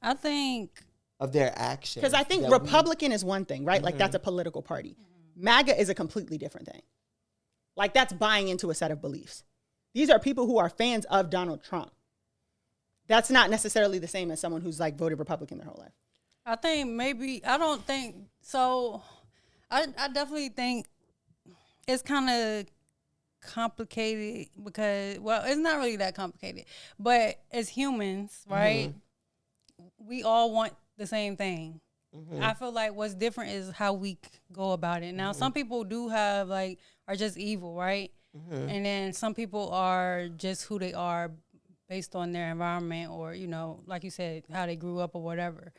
I think of their actions? Because I think that Republican is one thing, right? Like that's a political party. MAGA is a completely different thing. Like that's buying into a set of beliefs. These are people who are fans of Donald Trump. That's not necessarily the same as someone who's like voted Republican their whole life. I think maybe I don't think so. I definitely think it's kind of complicated because it's not really that complicated. But as humans, right? We all want the same thing. I feel like what's different is how we go about it. Now, some people do have like are just evil, right? And then some people are just who they are based on their environment or, like you said, how they grew up or whatever.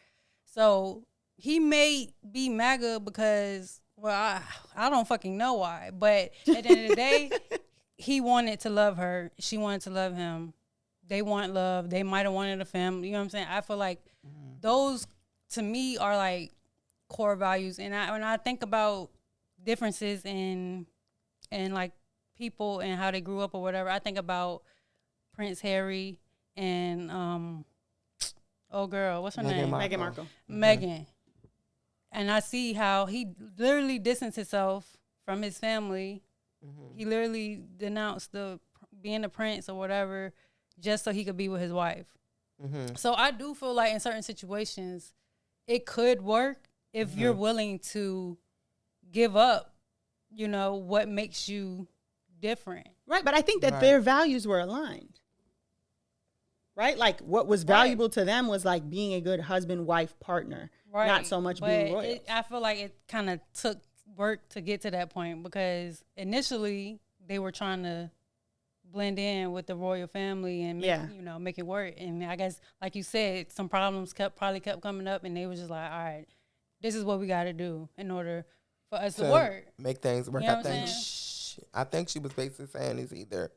So he may be MAGA because, I don't fucking know why. But at the end of the day, he wanted to love her. She wanted to love him. They want love. They might have wanted a family. You know what I'm saying? I feel like those, to me, are like core values. And when I think about differences in like people and how they grew up or whatever, I think about Prince Harry and what's her name? Meghan Markle. Meghan. And I see how he literally distanced himself from his family. He literally denounced being a prince or whatever just so he could be with his wife. So I do feel like in certain situations, it could work if you're willing to give up, what makes you different. Right, but I think that their values were aligned. Right? Like what was valuable to them was like being a good husband, wife, partner. Right. Not so much being royal. I feel like it kind of took work to get to that point because initially they were trying to blend in with the royal family and make it work. And I guess, like you said, some problems probably kept coming up, and they was just like, all right, this is what we got to do in order for us to work, make things work. You know I think she was basically saying it's either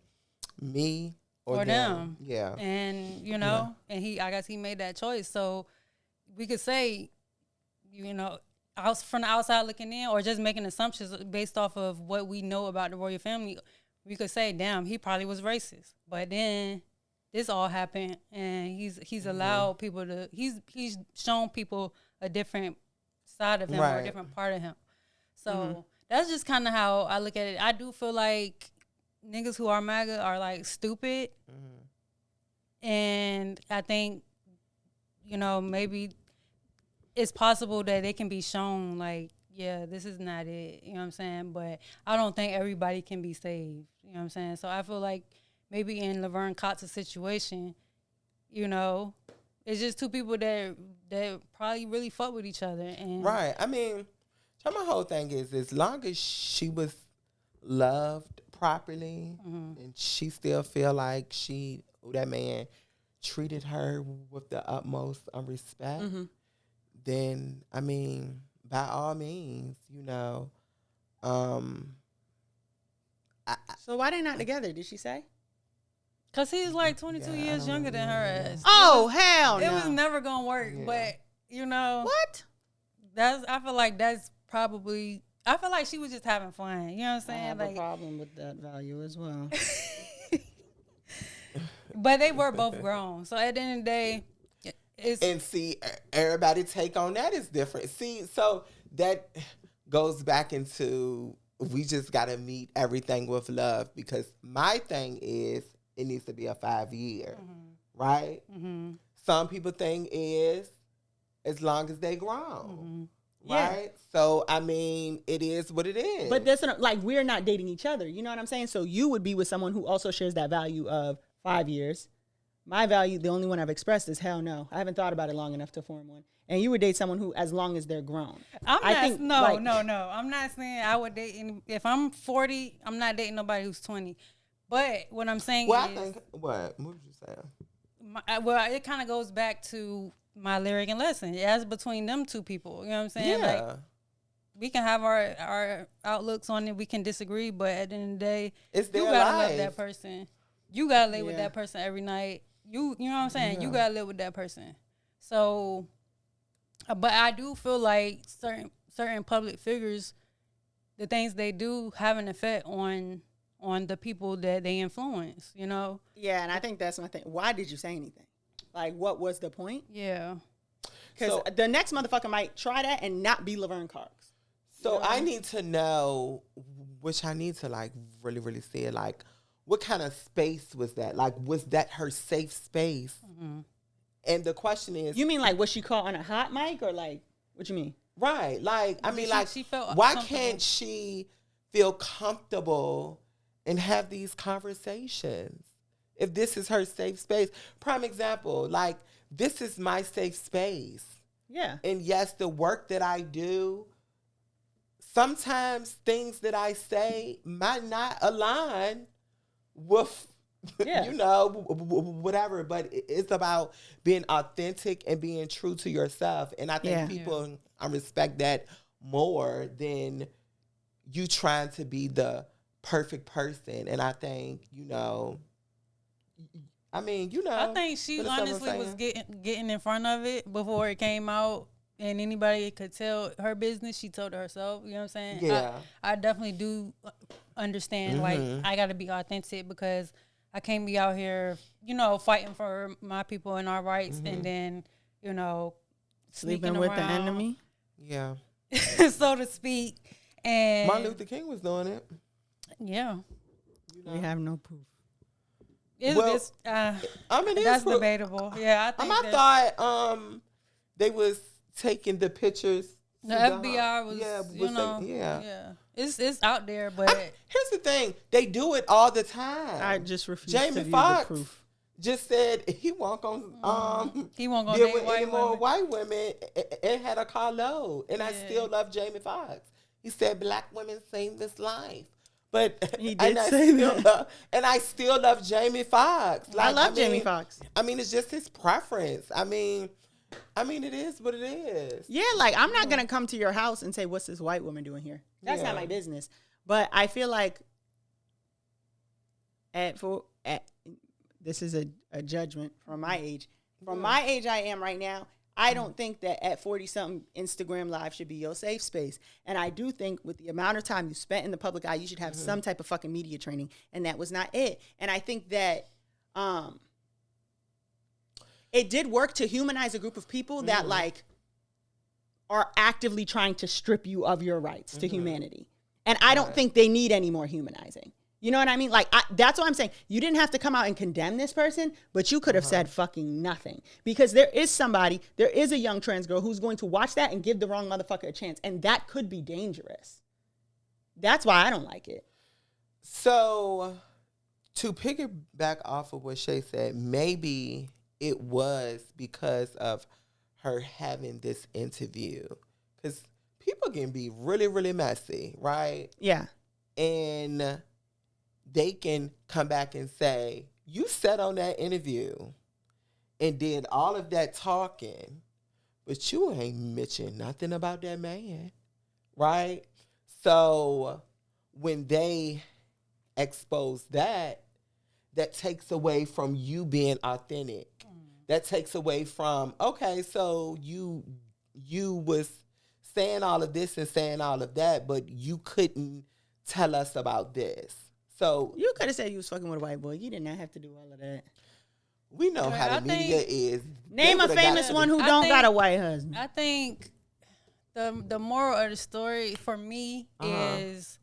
me or them. Yeah, and and I guess he made that choice. So we could say, from the outside looking in, or just making assumptions based off of what we know about the royal family. We could say, damn, he probably was racist. But then this all happened, and he's allowed people to, he's shown people a different side of him or a different part of him. So that's just kind of how I look at it. I do feel like niggas who are MAGA are like stupid. And I think, maybe it's possible that they can be shown like, yeah, this is not it. You know what I'm saying? But I don't think everybody can be saved. You know what I'm saying? So I feel like maybe in Laverne Cox's situation, it's just two people that probably really fuck with each other. And right. I mean, so my whole thing is, as long as she was loved properly and she still feel like that man treated her with the utmost respect, then, I mean, by all means, so why they not together, did she say? Because he's like 22 years younger than her ass. Oh, hell no. It was never going to work. But, What? I feel like that's probably, I feel like she was just having fun. You know what I'm saying? I have a problem with that value as well. But they were both grown. So at the end of the day, and see, everybody take on that is different. See, so that goes back into, we just got to meet everything with love, because my thing is it needs to be a 5-year, right? Some people think is as long as they grown, right? Yeah. So, I mean, it is what it is. But that's like, we're not dating each other. You know what I'm saying? So you would be with someone who also shares that value of 5 years. My value, the only one I've expressed is hell no. I haven't thought about it long enough to form one. And you would date someone who, as long as they're grown. No. I'm not saying I would date if I'm 40, I'm not dating nobody who's 20. But what I'm saying is, I think, what would you say? It kind of goes back to my lyric and lesson. It's between them two people. You know what I'm saying? Yeah. Like, we can have our outlooks on it. We can disagree, but at the end of the day, it's you gotta love that person. You gotta live with that person every night. You know what I'm saying? Yeah. You gotta live with that person. So, but I do feel like certain public figures, the things they do have an effect on the people that they influence. Yeah, and I think that's my thing. Why did you say anything? Like, what was the point? Yeah, because the next motherfucker might try that and not be Laverne Cox. So I need to know, which I need to like really, really see it, like, what kind of space was that? Like, was that her safe space? And the question is, you mean like, was she caught on a hot mic, or like, what you mean? Right. Like, I mean, like, she felt why can't she feel comfortable and have these conversations if this is her safe space? Prime example, like, this is my safe space. Yeah. And yes, the work that I do, sometimes things that I say might not align with, whatever. But it's about being authentic and being true to yourself. And I think people respect that more than you trying to be the perfect person. And I think, I think she honestly was getting in front of it before it came out and anybody could tell her business. She told herself, you know what I'm saying? Yeah. I definitely do understand, like, I got to be authentic because I can't be out here, fighting for my people and our rights and then, sleeping with the enemy. Yeah. so to speak. And Martin Luther King was doing it. Yeah. We have no proof. I mean, that's debatable. Yeah, I think I thought they was taking the pictures. The FBI was, yeah. It's out there, but here's the thing: they do it all the time. I just refuse Jamie to view Foxx the proof. just said he won't go deal with any more white women. It had a carload, and I still love Jamie Foxx. He said black women save this life. But he did say that. And I still love Jamie Foxx. Like, I love Jamie Foxx. I mean, it's just his preference. I mean, it is what it is. Yeah, like I'm not gonna come to your house and say, "What's this white woman doing here?" That's not my business. But I feel like this is a judgment from my age. From my age, I am right now. I don't think that at 40-something, Instagram Live should be your safe space. And I do think with the amount of time you spent in the public eye, you should have some type of fucking media training. And that was not it. And I think that it did work to humanize a group of people that, like, are actively trying to strip you of your rights to humanity. And I don't think they need any more humanizing. You know what I mean? Like, that's what I'm saying. You didn't have to come out and condemn this person, but you could have said fucking nothing. Because there is a young trans girl who's going to watch that and give the wrong motherfucker a chance. And that could be dangerous. That's why I don't like it. So, to piggyback off of what Shay said, maybe it was because of her having this interview. Because people can be really, really messy, right? Yeah. And they can come back and say, you sat on that interview and did all of that talking, but you ain't mentioned nothing about that man, right? So when they expose that takes away from you being authentic. That takes away from, okay, so you was saying all of this and saying all of that, but you couldn't tell us about this. So you could have said you was fucking with a white boy. You did not have to do all of that. We know how the media is. Name a famous one who don't got a white husband. I think the moral of the story for me is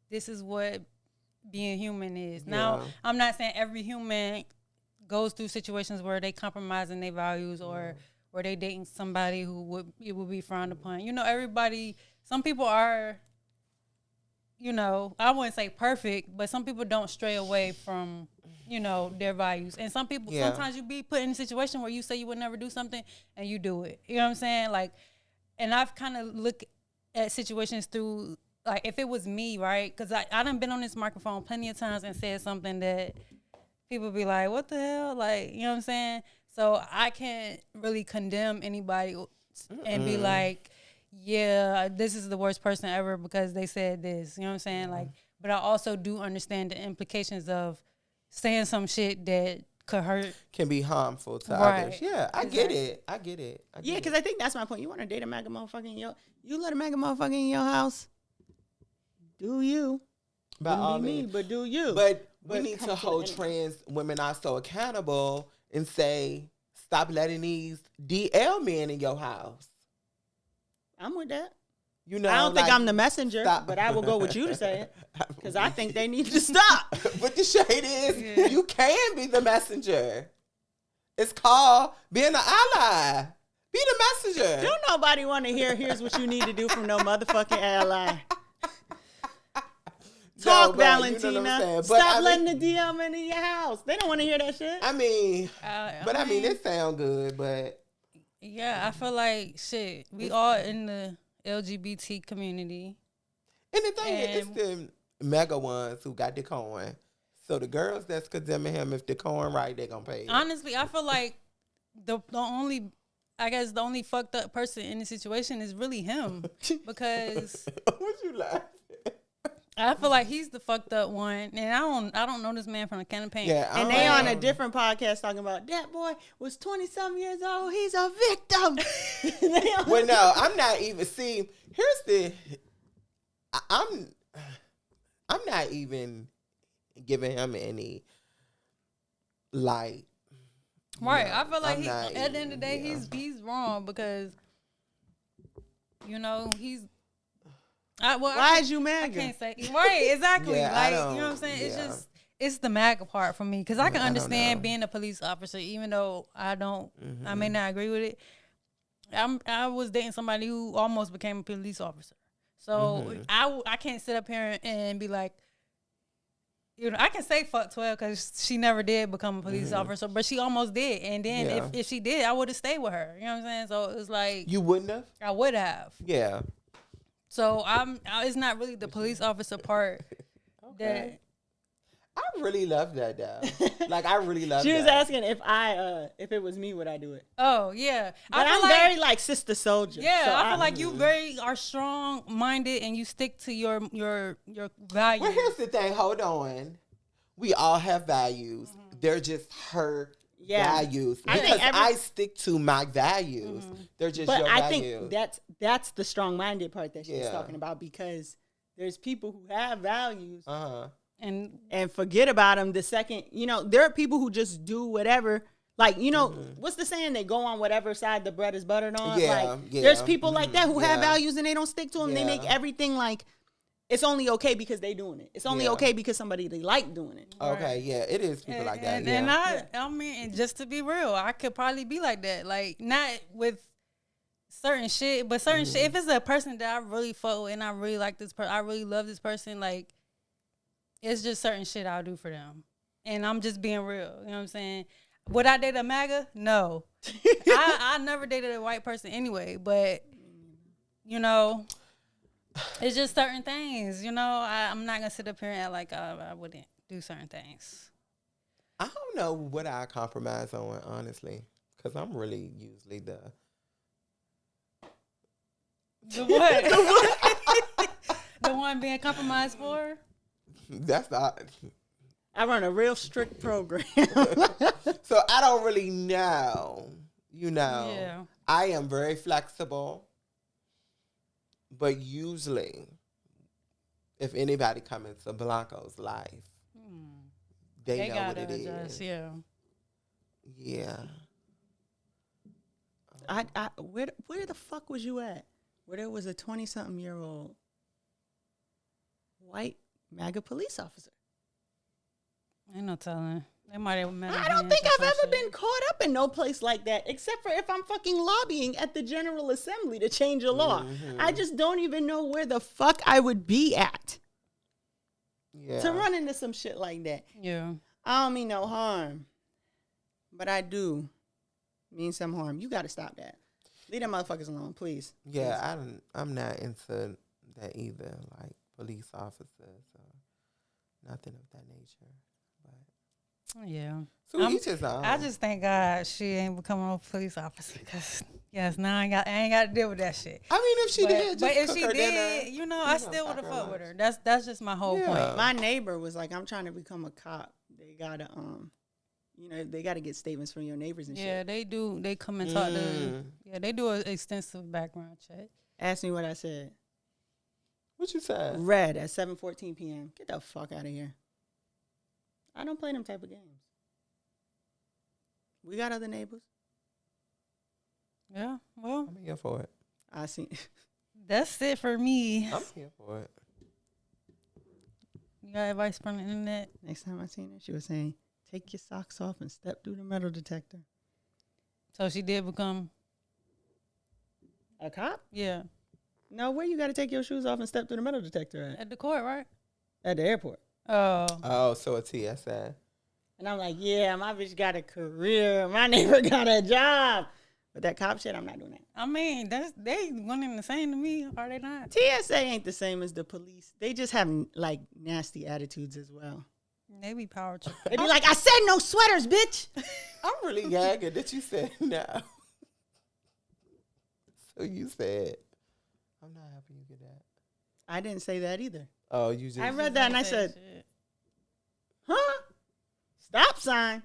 this is what being human is. Now, I'm not saying every human goes through situations where they compromising their values or where they dating somebody who would be frowned upon. You know, everybody. Some people are. You know, I wouldn't say perfect, but some people don't stray away from, you know, their values. And some people, sometimes you be put in a situation where you say you would never do something and you do it. You know what I'm saying? Like, and I've kind of looked at situations through, like, if it was me, right? Because I done been on this microphone plenty of times and said something that people be like, what the hell? Like, you know what I'm saying? So I can't really condemn anybody and be like, yeah, this is the worst person ever because they said this. You know what I'm saying? Like, but I also do understand the implications of saying some shit that could hurt. Can be harmful to others. Yeah, I get it. Yeah, because I think that's my point. You want to date a MAGA motherfucker you let a MAGA motherfucker in your house? Do you? By all means. But do you? But we need to hold trans women also accountable and say, stop letting these DL men in your house. I'm with that. You know, I don't think I'm the messenger, but I will go with you to say it because I think they need to stop. But the shade is, you can be the messenger. It's called being an ally. Be the messenger. Don't nobody want to hear, here's what you need to do from no motherfucking ally. Talk, Valentina. You know Stop letting the DM into your house. They don't want to hear that shit. I mean, it sound good, but. Yeah, I feel like shit. We all in the LGBT community. And the thing is, it's the MAGA ones who got the coin. So the girls that's condemning him, if the coin right, they gonna pay it. Honestly, I feel like the only fucked up person in the situation is really him. Because what you laughing? I feel like he's the fucked up one, and I don't know this man from a can of paint. Yeah, and they on a different podcast talking about that boy was 20-some years old. He's a victim. Well, no, I'm not even. See, here's the. I'm not even giving him any light. Right, I feel like at the end of the day, he's wrong because You know, he's. Why is you MAGA? I can't say right. Exactly. Yeah, like you know what I'm saying. yeah. It's the MAGA part for me because I can I don't understand know. being a police officer, even though I don't. Mm-hmm. I may not agree with it. I was dating somebody who almost became a police officer, so I can't sit up here and be like. You know, I can say fuck 12 because she never did become a police officer, but she almost did. And then if she did, I would have stayed with her. You know what I'm saying? So it's like You wouldn't have? I would have. Yeah. So it's not really the police officer part that. I really love that though. Like I really love. She was that. asking if it was me, would I do it? Oh yeah, But I'm very like sister soldier. Yeah, so I feel like you are strong minded and you stick to your values. Well, here's the thing. Hold on. We all have values. They're just her values. Because I stick to my values. They're just your values. But I think that's the strong minded part that she's talking about because there's people who have values. And forget about them the second, there are people who just do whatever. Like, what's the saying? They go on whatever side the bread is buttered on. There's people like that who have values and they don't stick to them. They make everything like it's only okay because they doing it. It's only okay because somebody they like doing it. Okay, yeah, it is people like that. And I mean, and just to be real, I could probably be like that. Like, not with certain shit, but certain shit. If it's a person that I really fuck with and I really like this person, I really love this person, like, it's just certain shit I'll do for them. And I'm just being real. You know what I'm saying? Would I date a MAGA? No. I never dated a white person anyway. But, it's just certain things. I'm not going to sit up here and act like I wouldn't do certain things. I don't know what I compromise on, honestly. Because I'm really usually the what? The one being compromised for? That's not. I run a real strict program. So I don't really know. Yeah. I am very flexible. But usually, if anybody comes into Blanco's life, they know what it is. Yeah. Yeah. Where the fuck was you at? Where there was a 20-something-year-old white MAGA police officer. Ain't no telling. They might have met. I don't think I've ever been caught up in no place like that, except for if I'm fucking lobbying at the General Assembly to change a law. I just don't even know where the fuck I would be at to run into some shit like that. Yeah. I don't mean no harm, but I do mean some harm. You got to stop that. Leave them motherfuckers alone, please. Yeah, I'm not into that either, like police officers or nothing of that nature. But yeah. So I just thank God she ain't becoming a police officer because now I ain't got to deal with that shit. I mean, if she did, but if she did, I still would have fucked with her. That's just my whole point. My neighbor was like, I'm trying to become a cop. They gotta they gotta get statements from your neighbors and shit. Yeah, they do. They come and talk to. Yeah, they do an extensive background check. Ask me what I said. What you said? Red at 7:14 p.m. Get the fuck out of here. I don't play them type of games. We got other neighbors. Yeah, well, I'm here for it. I see. That's it for me. I'm here for it. You got advice from the internet? Next time I seen her, she was saying, take your socks off and step through the metal detector. So she did become a cop? Yeah. No, where you got to take your shoes off and step through the metal detector at? At the court, right? At the airport. Oh, so a TSA. And I'm like, yeah, my bitch got a career. My neighbor got a job. But that cop shit, I'm not doing that. I mean, they one and the same to me, are they not? TSA ain't the same as the police. They just have like nasty attitudes as well. They be power tripping. They be like, I said no sweaters, bitch. I'm really gagging that you said no. So you said, I'm not happy you get that. I didn't say that either. Oh, you just. I read that and I said, huh? Stop sign.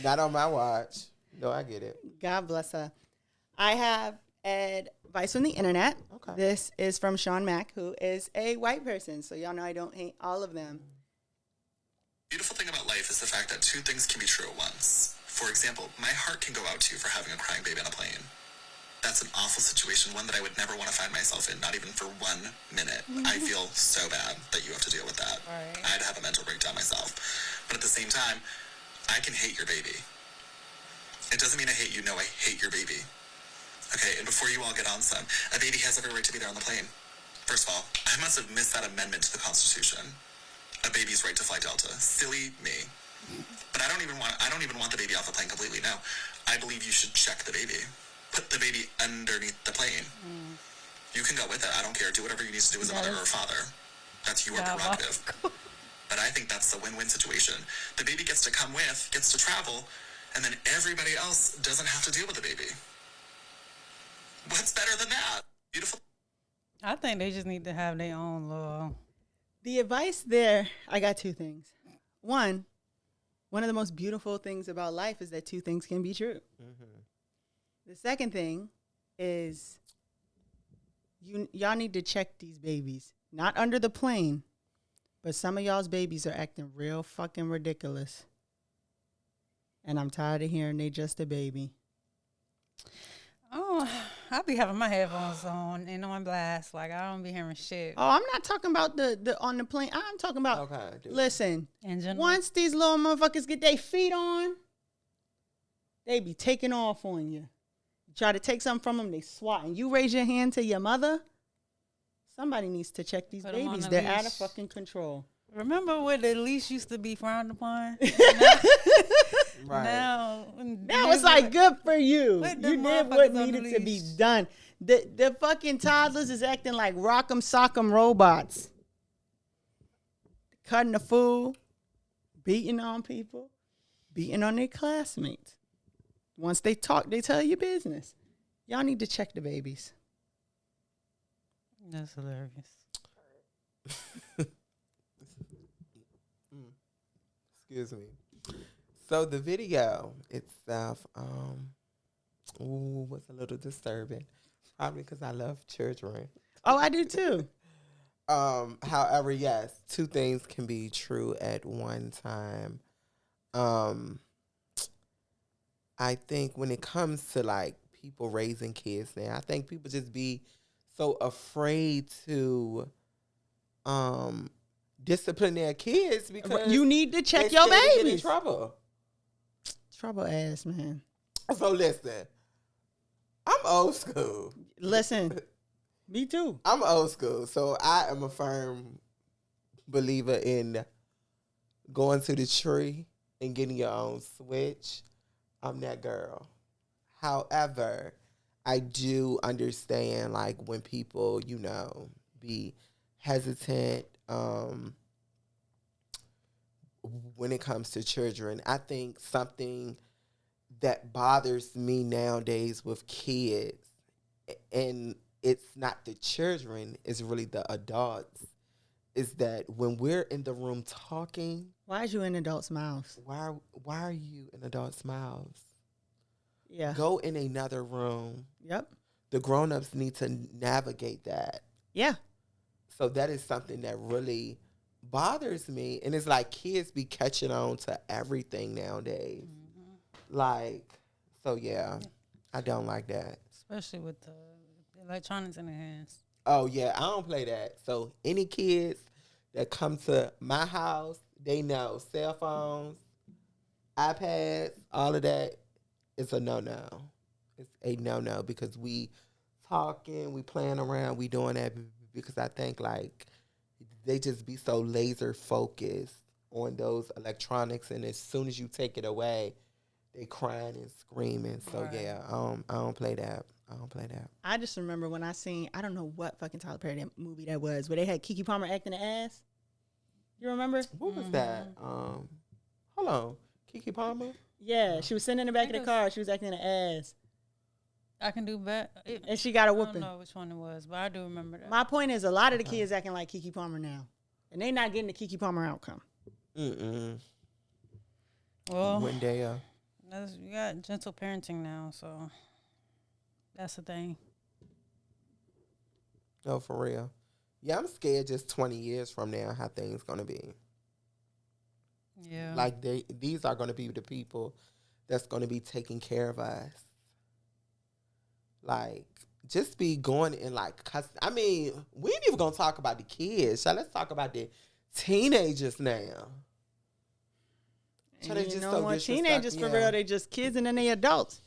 Not on my watch. No, I get it. God bless her. I have advice from the internet. Okay. This is from Sean Mack, who is a white person. So y'all know I don't hate all of them. Beautiful thing about life is the fact that two things can be true at once. For example, my heart can go out to you for having a crying baby on a plane. That's an awful situation, one that I would never want to find myself in, not even for 1 minute. I feel so bad that you have to deal with that. Right. I'd have a mental breakdown myself. But at the same time, I can hate your baby. It doesn't mean I hate you. No, I hate your baby. Okay, and before you all get on some, a baby has every right to be there on the plane. First of all, I must have missed that amendment to the Constitution. A baby's right to fly Delta. Silly me. But I don't even want the baby off the plane completely. No, I believe you should check the baby. Put the baby underneath the plane. You can go with it. I don't care. Do whatever you need to do as a mother or a father. That's your prerogative. But I think that's the win-win situation. The baby gets to come with, gets to travel, and then everybody else doesn't have to deal with the baby. What's better than that? Beautiful. I think they just need to have their own little. The advice there, I got two things. One of the most beautiful things about life is that two things can be true. The second thing is y'all need to check these babies. Not under the plane, but some of y'all's babies are acting real fucking ridiculous. And I'm tired of hearing they just a baby. Oh, I be having my headphones on and on blast. Like, I don't be hearing shit. Oh, I'm not talking about the on the plane. I'm talking about, listen, In general. once these little motherfuckers get their feet on, they be taking off on you. You try to take something from them, they swat. And you raise your hand to your mother, somebody needs to check these Put 'em on babies. a They're out leash. of fucking control. Remember when the leash used to be frowned upon? Right. Now It's like, good for you. Put You them did motherfuckers what on the needed to be leash. done. The fucking toddlers is acting like rock'em sock'em robots. Cutting the food, beating on people, beating on their classmates. Once they talk, they tell you business. Y'all need to check the babies. That's hilarious. Excuse me. So the video itself was a little disturbing, probably because I love children. Oh, I do too. However, yes, two things can be true at one time. I think when it comes to like people raising kids now, I think people just be so afraid to discipline their kids because You need to check they your scared to get in babies. trouble. Trouble ass, man. So listen, I'm old school. Listen, me too. I'm old school, so I am a firm believer in going to the tree and getting your own switch. I'm that girl. However, I do understand like when people, be hesitant when it comes to children. I think something that bothers me nowadays with kids, and it's not the children, it's really the adults, is that when we're in the room talking, Why is you in adults' mouths? why are you in adults' mouths? Yeah. Go in another room. Yep. The grown-ups need to navigate that. Yeah. So that is something that really bothers me. And it's like kids be catching on to everything nowadays. Like, so yeah, I don't like that. Especially with the electronics in their hands. Oh yeah, I don't play that. So any kids that come to my house, they know cell phones, iPads, all of that is a no-no. It's a no-no because we talking, we playing around, we doing that because I think like they just be so laser focused on those electronics, and as soon as you take it away, they crying and screaming. So Right. yeah, I don't play that. I don't play that. I just remember when I seen, I don't know what fucking Tyler Perry movie that was, where they had Keke Palmer acting the ass. You remember? What was that? Hold on, Keke Palmer. Yeah, she was sitting in the back of the car. She was acting the ass. I can do better. And she got a I don't whooping. know which one it was, but I do remember that. My point is, a lot of the kids acting like Keke Palmer now. And they not getting the Keke Palmer outcome. Well, One day, you got gentle parenting now, so that's the thing. no, for real. Yeah, I'm scared just 20 years from now how things gonna be. Yeah. Like these are gonna be the people that's gonna be taking care of us. Like, just be going in like, I mean, we ain't even gonna talk about the kids. So let's talk about the teenagers now. So they just no more teenagers for real. They just kids and then they adults.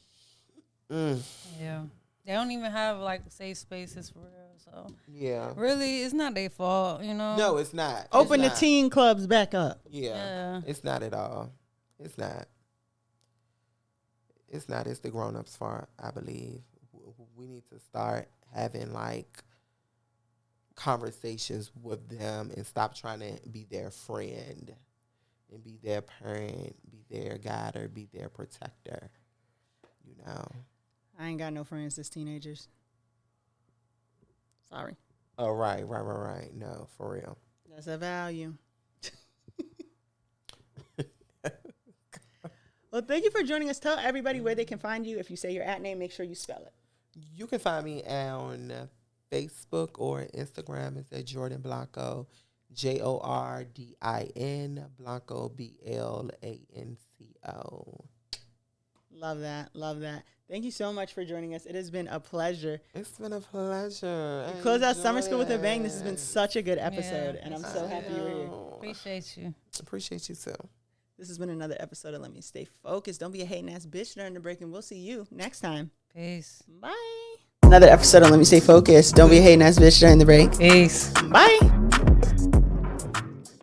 Yeah, they don't even have like safe spaces for real. So yeah, really, it's not their fault, you know. No, it's not. Open the teen clubs back up. Yeah, it's not at all. It's not. It's not. It's the grown-ups' fault, I believe. We need to start having like conversations with them and stop trying to be their friend and be their parent, be their guide, or be their protector. You know. I ain't got no friends as teenagers. Sorry. Oh, right. No, for real. That's a value. Well, thank you for joining us. Tell everybody where they can find you. If you say your @name, make sure you spell it. You can find me on Facebook or Instagram. It's at Jordin Blanco, Jordin, Blanco, Blanco. Love that. Thank you so much for joining us. It has been a pleasure. It's been a pleasure. Close out summer school with a bang. This has been such a good episode, and I'm so happy you're here. Appreciate you. Appreciate you too. This has been another episode of Let Me Stay Focused. Don't be a hating ass bitch during the break, and we'll see you next time. Peace. Bye. Another episode of Let Me Stay Focused. Don't be a hating ass bitch during the break. Peace. Bye.